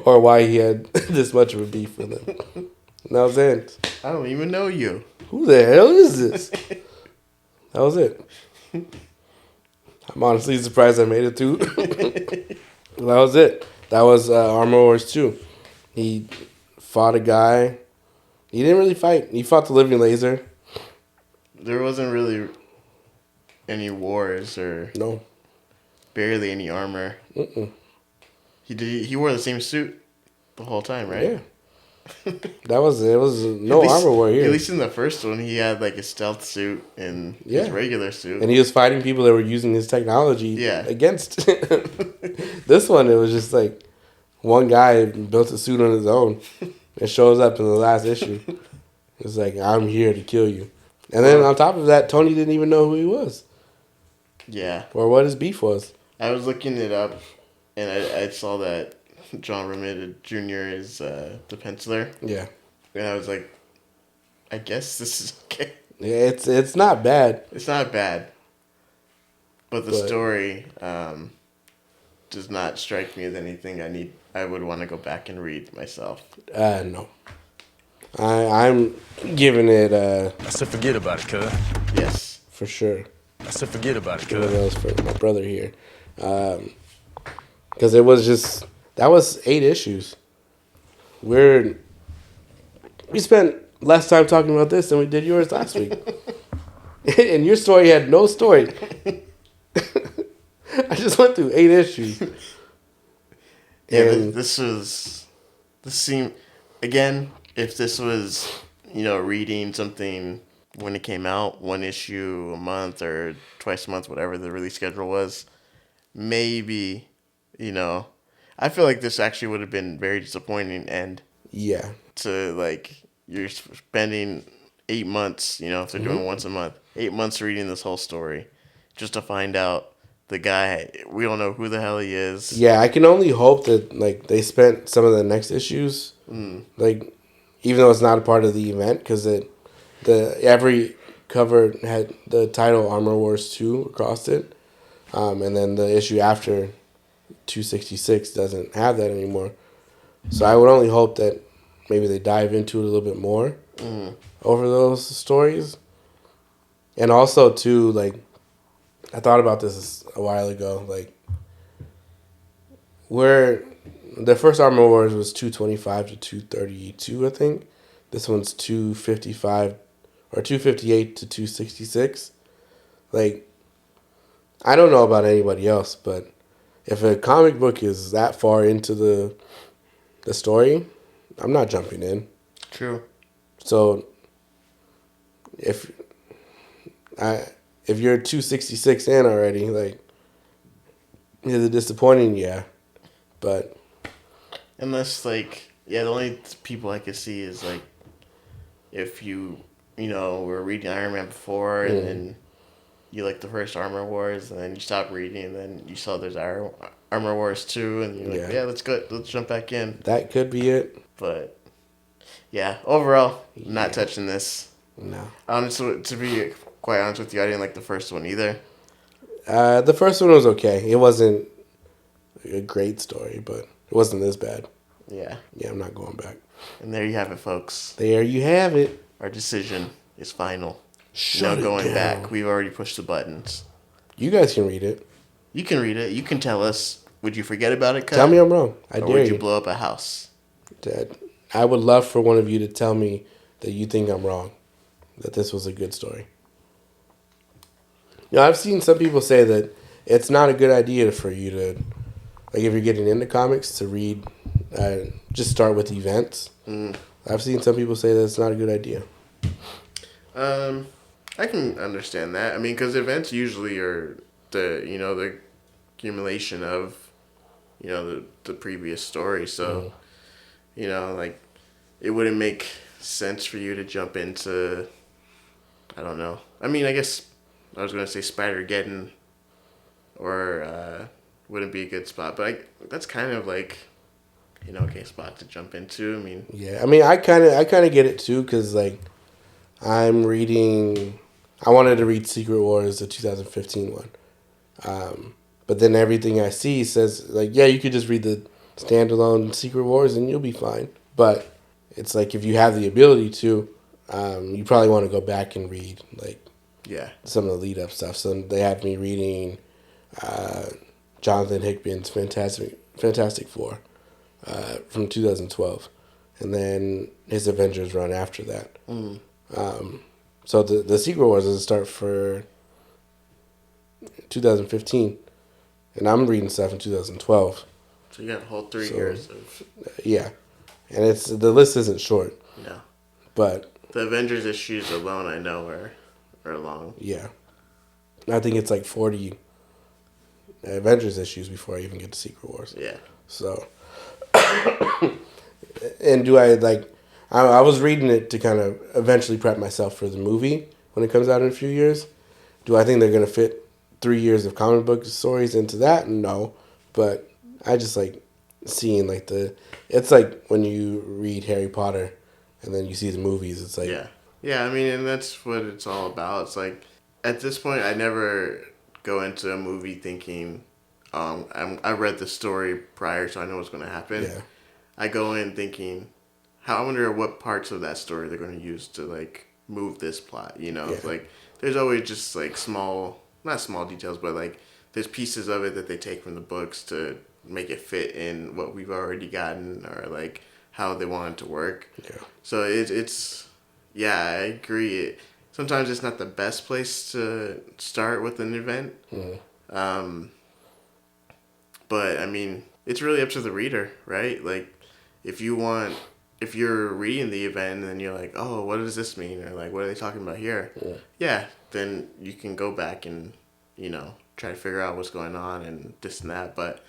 or why he had this much of a beef with him. And that was it. I don't even know you. Who the hell is this? That was it. I'm honestly surprised I made it through. That was it. That was Armor Wars 2. He fought a guy. He didn't really fight. He fought the living laser. There wasn't really any wars or No. barely any armor. Mm-mm. He wore the same suit the whole time, right? Yeah. It was no armor war here. At least in the first one, he had like a stealth suit and his regular suit. And he was fighting people that were using his technology against him. This one, it was just like one guy built a suit on his own. It shows up in the last issue. It's like, I'm here to kill you. And then on top of that, Tony didn't even know who he was. Yeah. Or what his beef was. I was looking it up, and I saw that John Romita Jr. is the penciler. Yeah. And I was like, I guess this is okay. Yeah, it's not bad. It's not bad. But the story does not strike me as anything I would want to go back and read myself. No. I'm giving it I said forget about it, cuz. Yes. for sure. I said forget about it, One of cuz. those for my brother here, because it was just that was 8 issues. We spent less time talking about this than we did yours last week, and your story had no story. I just went through 8 issues. Yeah, And this seemed, again, if this was, reading something when it came out, one issue a month or twice a month, whatever the release schedule was, maybe, I feel like this actually would have been very disappointing. And yeah, to, like, you're spending 8 months, if they're doing once a month, 8 months reading this whole story just to find out the guy, we don't know who the hell he is. yeah. I can only hope that like they spent some of the next issues, like even though it's not a part of the event, because every cover had the title Armor Wars 2 across it, and then the issue after 266 doesn't have that anymore. So I would only hope that maybe they dive into it a little bit more over those stories. And also, too, like, I thought about this a while ago. Like, where the first Armor Wars was 225 to 232, I think. This one's 255 or 258 to 266. Like, I don't know about anybody else, but if a comic book is that far into the story, I'm not jumping in. True. So if if you're 266 in already, like, is it disappointing? Yeah, but Unless, like, yeah, the only people I could see is, like, if you, were reading Iron Man before and then you like the first Armor Wars and then you stop reading and then you saw there's Armor Wars 2 and you're like, Yeah. yeah, let's go, let's jump back in. that could be it. But, yeah, overall, not touching this. No, Honestly, to be quite honest with you, I didn't like the first one either. the first one was okay. It wasn't a great story, but it wasn't this bad. Yeah. Yeah, I'm not going back. And there you have it, folks. There you have it. Our decision is final. Shut No it going down. back. We've already pushed the buttons. You guys can read it. You can read it. You can tell us. Would you forget about it, Kat? Tell me I'm wrong. I Or dare would you. you blow up a house? Dad, I would love for one of you to tell me that you think I'm wrong, that this was a good story. I've seen some people say that it's not a good idea for you to, like, if you're getting into comics, to read, just start with events. I've seen some people say that it's not a good idea. I can understand that. I mean, because events usually are the accumulation of, the previous story. So, like, it wouldn't make sense for you to jump into, I don't know. I mean, I guess I was going to say Spider-Geddon or wouldn't be a good spot. But that's kind of like an okay spot to jump into. I mean, Yeah, I mean, I kind of get it too, because, like, I'm reading. I wanted to read Secret Wars, the 2015 one, but then everything I see says, like, yeah, you could just read the standalone Secret Wars and you'll be fine. But it's like, if you have the ability to, you probably want to go back and read, like, yeah. some of the lead up stuff. So they had me reading Jonathan Hickman's Fantastic Four from 2012, and then his Avengers run after that. So the Secret Wars is a start for 2015, and I'm reading stuff in 2012. So you got a whole 3 years of... Yeah, and the list isn't short, No. but The Avengers issues alone, I know, are long. yeah, I think it's like 40 Avengers issues before I even get to Secret Wars. Yeah. So, and do I, like, I was reading it to kind of eventually prep myself for the movie when it comes out in a few years. Do I think they're going to fit 3 years of comic book stories into that? No. But I just like seeing, like, it's like when you read Harry Potter and then you see the movies, it's like... Yeah. Yeah, I mean, and that's what it's all about. It's like, at this point, I never go into a movie thinking, I read the story prior, so I know what's going to happen. Yeah. I go in thinking, I wonder what parts of that story they're going to use to like move this plot. You know, Yeah. like there's always just like not small details, but like there's pieces of it that they take from the books to make it fit in what we've already gotten or like how they want it to work. Yeah. So it's yeah, I agree. Sometimes it's not the best place to start with an event. But I mean, it's really up to the reader, right? Like, if you're reading the event and then you're like, oh, what does this mean? Or like, what are they talking about here? Yeah, then you can go back and, try to figure out what's going on and this and that. But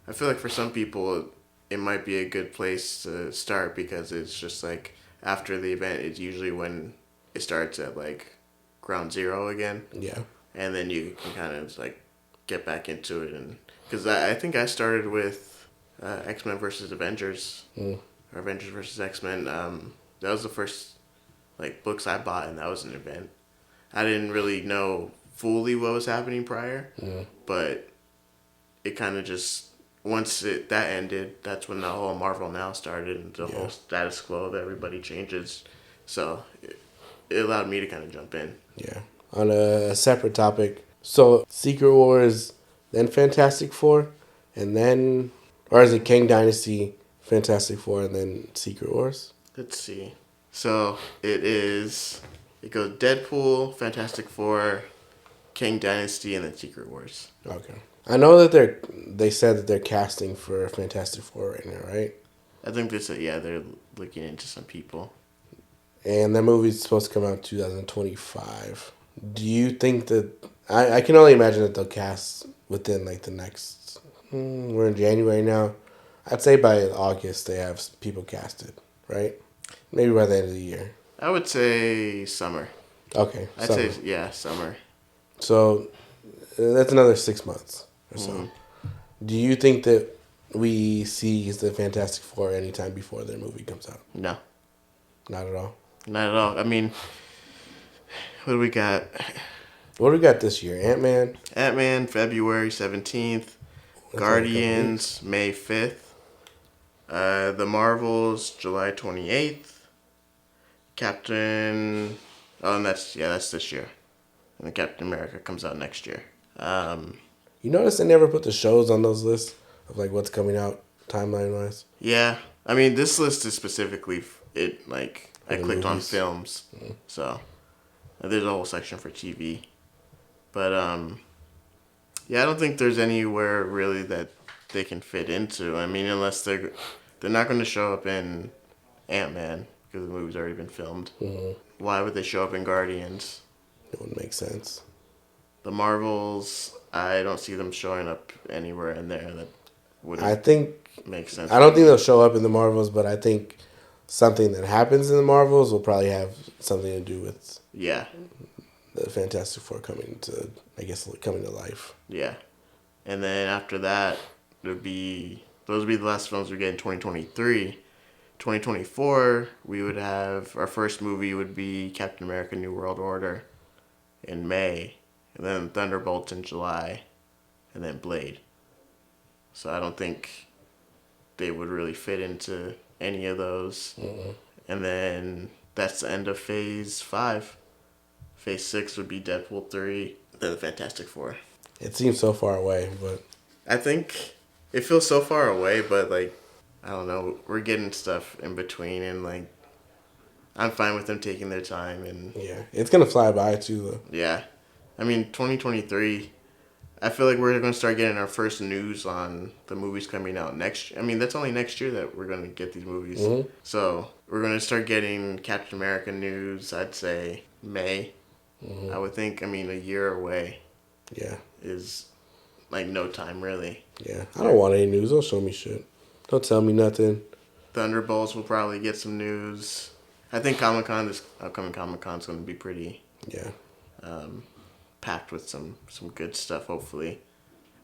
I feel like for some people, it might be a good place to start because it's just like after the event, it's usually when it starts at like ground zero again. Yeah. And then you can kind of like get back into it. And because I think I started with X-Men versus Avengers, or Avengers versus X-Men. That was the first like books I bought, and that was an event. I didn't really know fully what was happening prior, but it kind of just once that ended, that's when the whole Marvel Now started, and the whole status quo of everybody changes. So it allowed me to kind of jump in. Yeah. On a separate topic, so Secret Wars, then Fantastic Four, and then, or is it Kang Dynasty, Fantastic Four, and then Secret Wars? Let's see. So it goes Deadpool, Fantastic Four, King Dynasty, and then Secret Wars. Okay. I know that they said that they're casting for Fantastic Four right now, right? I think they're looking into some people. And that movie's supposed to come out in 2025. Do you think that... I can only imagine that they'll cast within, like, the next... we're in January now. I'd say by August they have people casted, right? Maybe by the end of the year. I would say summer. Okay, I'd summer. say, yeah, summer. So, that's another 6 months or so. Do you think that we see the Fantastic Four anytime before their movie comes out? No. Not at all? Not at all. I mean, what do we got? What do we got this year? Ant-Man? Ant-Man, February 17th. Guardians, May 5th. The Marvels, July 28th. Captain... Oh, and that's this year. And then Captain America comes out next year. You notice they never put the shows on those lists of like what's coming out timeline-wise? Yeah. I mean, this list is specifically... I clicked on films. So, there's a whole section for TV. But, yeah, I don't think there's anywhere really that they can fit into. I mean, unless they're not going to show up in Ant-Man because the movie's already been filmed. Why would they show up in Guardians? It wouldn't make sense. The Marvels, I don't see them showing up anywhere in there that would make sense. I don't think they'll show up in the Marvels, but I think something that happens in the Marvels will probably have something to do with the Fantastic Four coming to life. Yeah. And then after that, those would be the last films we get in 2023. 2024, we would have, our first movie would be Captain America New World Order in May. And then Thunderbolts in July. And then Blade. So I don't think they would really fit into any of those. And then that's the end of Phase 5. Phase 6 would be Deadpool 3, then the Fantastic Four. It seems so far away, but... I think it feels so far away, but, like, I don't know. We're getting stuff in between, and, like, I'm fine with them taking their time. And yeah, it's going to fly by, too, though. Yeah. I mean, 2023, I feel like we're going to start getting our first news on the movies coming out next year. I mean, that's only next year that we're going to get these movies. So we're going to start getting Captain America news, I'd say, May. I would think, a year away. Yeah. Is, like, no time, really. Yeah. I don't want any news. Don't show me shit. Don't tell me nothing. Thunderbolts will probably get some news. I think this upcoming Comic-Con is going to be pretty... Yeah. Packed with some good stuff, hopefully.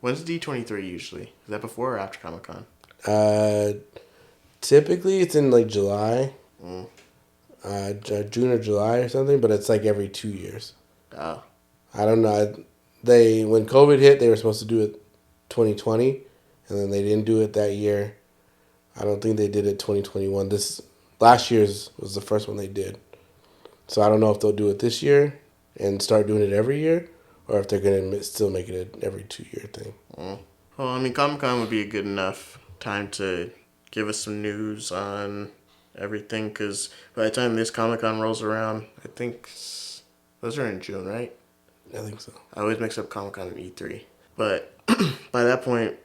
When's D23 usually? Is that before or after Comic-Con? Typically it's in, like, July. June or July or something, but it's like every 2 years. Oh. I don't know. When COVID hit, they were supposed to do it 2020, and then they didn't do it that year. I don't think they did it 2021. This last year's was the first one they did. So I don't know if they'll do it this year and start doing it every year, or if they're gonna still make it an every 2 year thing. Well, I mean, Comic-Con would be a good enough time to give us some news on everything, because by the time this Comic-Con rolls around, I think those are in June, right? I think so. I always mix up Comic-Con and E3. But by that point,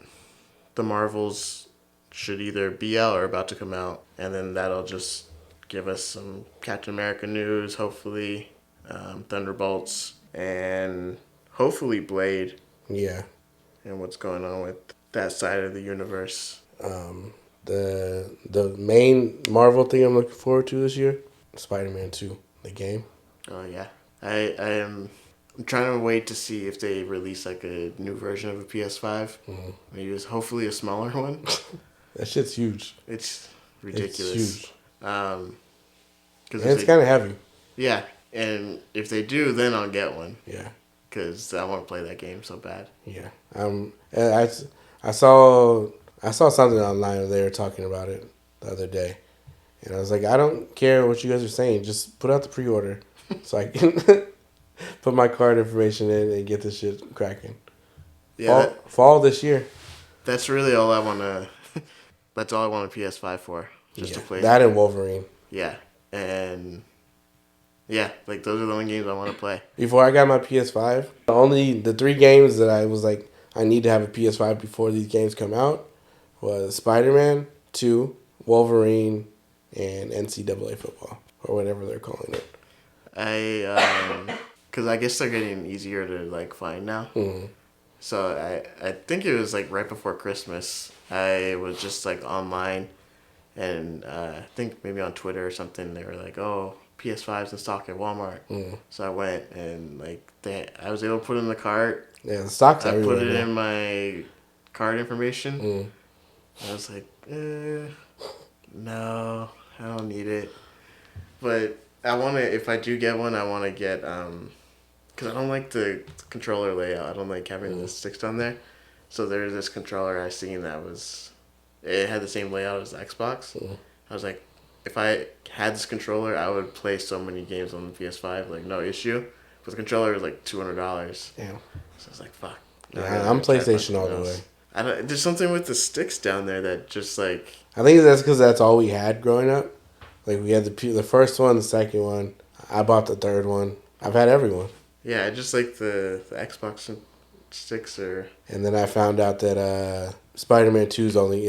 the Marvels should either be out or about to come out, and then that'll just give us some Captain America news, hopefully, Thunderbolts, and hopefully Blade, Yeah. and what's going on with that side of the universe. The main Marvel thing I'm looking forward to this year, Spider-Man 2, the game. Oh yeah, I'm trying to wait to see if they release like a new version of a PS5. Maybe it's hopefully a smaller one. That shit's huge. It's ridiculous. It's huge. And it's kind of heavy. Yeah, and if they do, then I'll get one. Yeah. Because I want to play that game so bad. Yeah. I saw something online where they were talking about it the other day, and I was like, I don't care what you guys are saying. Just put out the pre-order so I can put my card information in and get this shit cracking. Yeah, fall this year. That's really all I want to. That's all I want a PS5 for, just to play that and Wolverine. Yeah, and yeah, like those are the only games I want to play. Before I got my PS5, the 3 games that I was like, I need to have a PS5 before these games come out was Spider-Man 2, Wolverine, and NCAA football, or whatever they're calling it. Because I guess they're getting easier to like find now. Mm-hmm. So I think it was like right before Christmas. I was just like online, and I think maybe on Twitter or something. They were like, "Oh, PS5's in stock at Walmart." Mm. So I went and like I was able to put it in the cart. Yeah, the stock's everywhere. I put it in my card information. Mm. I was like, no, I don't need it. But I want to, if I do get one, I want to get, because I don't like the controller layout. I don't like having the sticks on there. So there's this controller I seen that it had the same layout as the Xbox. Mm. I was like, if I had this controller, I would play so many games on the PS5, like no issue. But the controller was like $200. Damn. So I was like, fuck. Yeah, I'm PlayStation all the way. There's something with the sticks down there that just like... I think that's because that's all we had growing up. Like, we had the first one, the second one. I bought the third one. I've had every one. Yeah, I just like the Xbox sticks are... And then I found out that Spider-Man 2 is only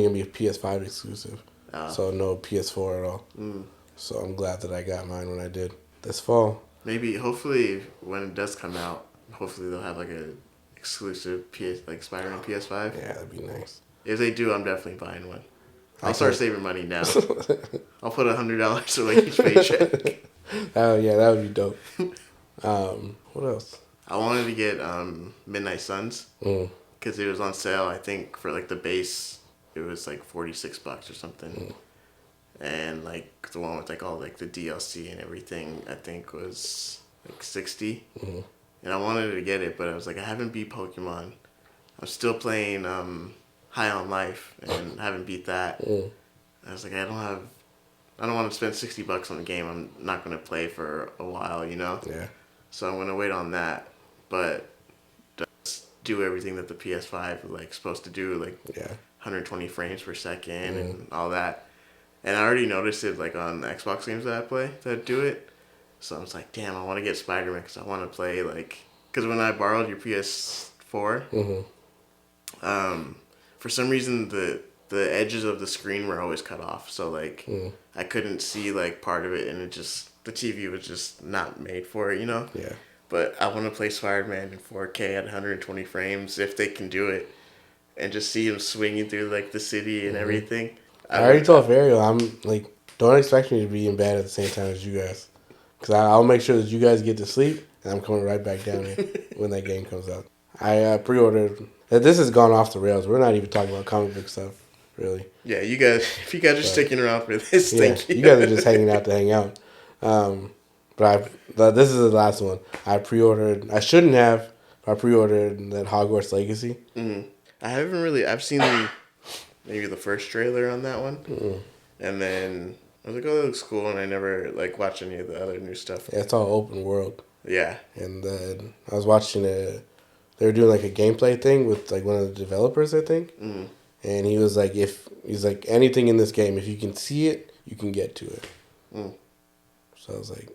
going to be a PS5 exclusive. Oh. So no PS4 at all. Mm. So I'm glad that I got mine when I did this fall. Maybe, hopefully, when it does come out, hopefully they'll have like a exclusive like Spider-Man PS5. Yeah, that'd be nice. If they do, I'm definitely buying one. I'll start saving money now. I'll put $100 away each paycheck. Oh yeah, that would be dope. What else? I wanted to get Midnight Suns because it was on sale. I think for like the base, it was like $46 or something, and like the one with like all like the DLC and everything, I think was like $60. And I wanted to get it, but I was like, I haven't beat Pokemon. I'm still playing High on Life and haven't beat that. I was like, I don't want to spend $60 on a game I'm not going to play for a while, you know? Yeah. So I'm going to wait on that, but just do everything that the PS5 like supposed to do, like 120 frames per second and all that. And I already noticed it like on the Xbox games that I play that do it. So I was like, damn, I want to get Spider-Man because I want to play like, because when I borrowed your PS4, for some reason the edges of the screen were always cut off. So like I couldn't see like part of it, and the TV was just not made for it, you know? Yeah. But I want to play Spider-Man in 4K at 120 frames if they can do it, and just see him swinging through like the city and everything. I already told Ariel, I'm like, don't expect me to be in bed at the same time as you guys. Because I'll make sure that you guys get to sleep, and I'm coming right back down here when that game comes out. I pre-ordered. This has gone off the rails. We're not even talking about comic book stuff, really. Yeah, you guys, if you guys are sticking around for this, thank you. You guys are just hanging out to hang out. But this is the last one. I pre-ordered. I shouldn't have. But I pre-ordered that Hogwarts Legacy. I haven't really. I've seen maybe the first trailer on that one, and then I was like, oh, that looks cool, and I never like watched any of the other new stuff. Yeah, it's all open world. Yeah. And then I was watching they were doing like a gameplay thing with like one of the developers, I think. Mm. And he was like, anything in this game, if you can see it, you can get to it. Mm. So I was like,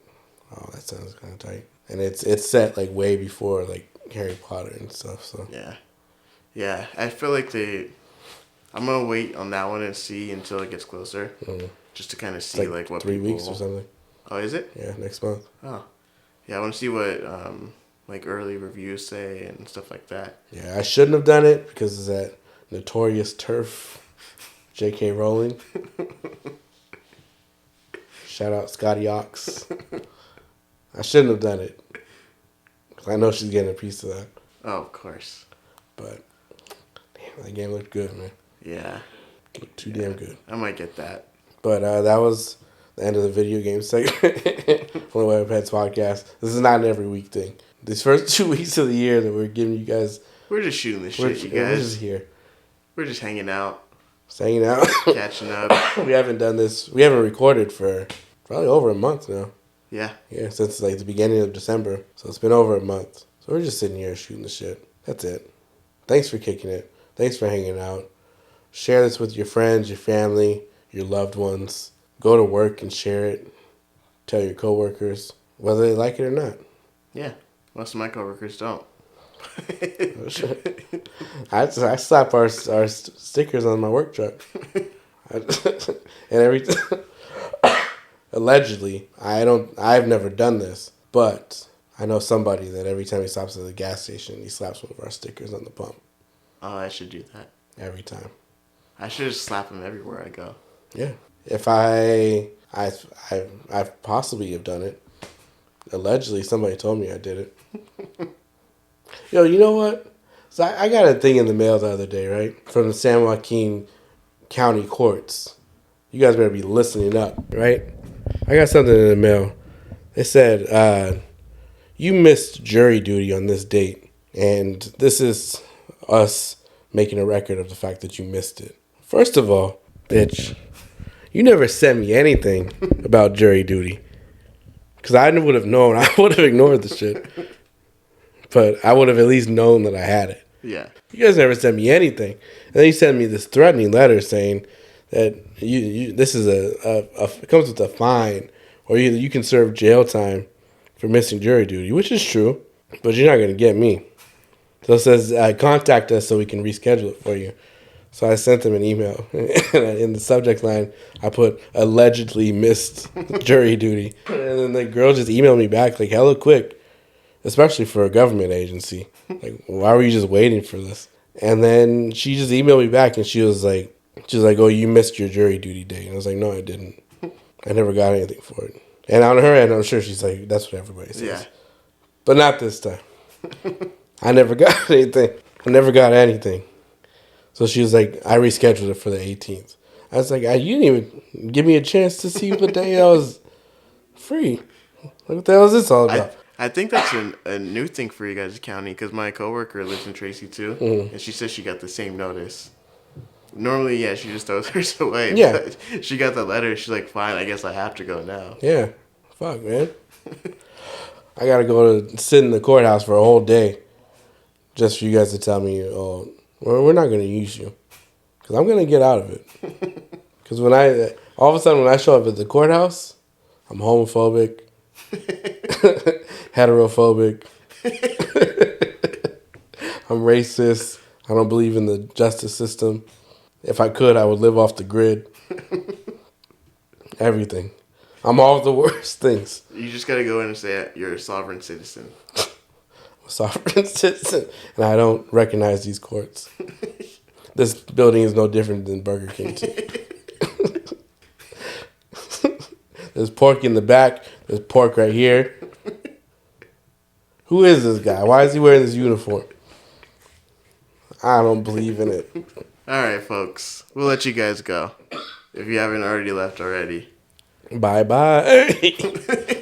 oh, that sounds kind of tight. And it's set like way before like Harry Potter and stuff. So yeah. I feel like I'm gonna wait on that one and see until it gets closer, just to kind of see like what 3 weeks or something. Oh, is it? Yeah, next month. Oh, yeah. I want to see what like early reviews say and stuff like that. Yeah, I shouldn't have done it because of that notorious turf, J.K. Rowling. Shout out Scotty Ox. I shouldn't have done it. Cause I know she's getting a piece of that. Oh, of course. But damn, that game looked good, man. Yeah. Looked too damn good. I might get that. But that was the end of the video game segment from the Webheads podcast. This is not an every week thing. These first 2 weeks of the year that we're giving you guys, We're just shooting the we're shit, you guys. just here. We're just hanging out, Just hanging out. catching up. We haven't done this. We haven't recorded for probably over a month now. Yeah. Yeah, since like the beginning of December. So it's been over a month. So we're just sitting here shooting the shit. That's it. Thanks for kicking it. Thanks for hanging out. Share this with your friends, your family, your loved ones. Go to work and share it. Tell your coworkers whether they like it or not. Yeah. Most of my coworkers don't. I slap our stickers on my work truck. And everything. Allegedly, I've never done this, but I know somebody that every time he stops at the gas station, he slaps one of our stickers on the pump. Oh, I should do that. Every time. I should just slap them everywhere I go. Yeah. If I possibly have done it. Allegedly, somebody told me I did it. Yo, you know what? So I got a thing in the mail the other day, right? From the San Joaquin County Courts. You guys better be listening up, right? I got something in the mail. They said, you missed jury duty on this date, and this is us making a record of the fact that you missed it. First of all, bitch, you never sent me anything about jury duty. Because I would have known. I would have ignored the shit. But I would have at least known that I had it. Yeah. You guys never sent me anything. And then you sent me this threatening letter saying that this is it comes with a fine, or you can serve jail time for missing jury duty, which is true, but you're not going to get me. So it says, contact us so we can reschedule it for you. So I sent them an email. In the subject line, I put, allegedly missed jury duty. And then the girl just emailed me back, like, hella quick, especially for a government agency. Like, why were you just waiting for this? And then she just emailed me back, and she was like, oh, you missed your jury duty date. And I was like, no, I didn't. I never got anything for it. And on her end, I'm sure she's like, that's what everybody says. Yeah. But not this time. I never got anything. I never got anything. So she was like, I rescheduled it for the 18th. I was like, you didn't even give me a chance to see what day I was free. What the hell is this all about? I think that's a new thing for you guys' county, because my coworker lives in Tracy too, and she says she got the same notice. Normally, yeah, she just throws hers away. Yeah. But she got the letter. She's like, fine, I guess I have to go now. Yeah. Fuck, man. I got to go to sit in the courthouse for a whole day just for you guys to tell me, oh, we're not going to use you. Because I'm going to get out of it. Because all of a sudden when I show up at the courthouse, I'm homophobic, heterophobic, I'm racist, I don't believe in the justice system. If I could, I would live off the grid. Everything. I'm all the worst things. You just got to go in and say you're a sovereign citizen. I'm a sovereign citizen, and I don't recognize these courts. This building is no different than Burger King. There's pork in the back. There's pork right here. Who is this guy? Why is he wearing this uniform? I don't believe in it. All right, folks. We'll let you guys go if you haven't already left already. Bye-bye.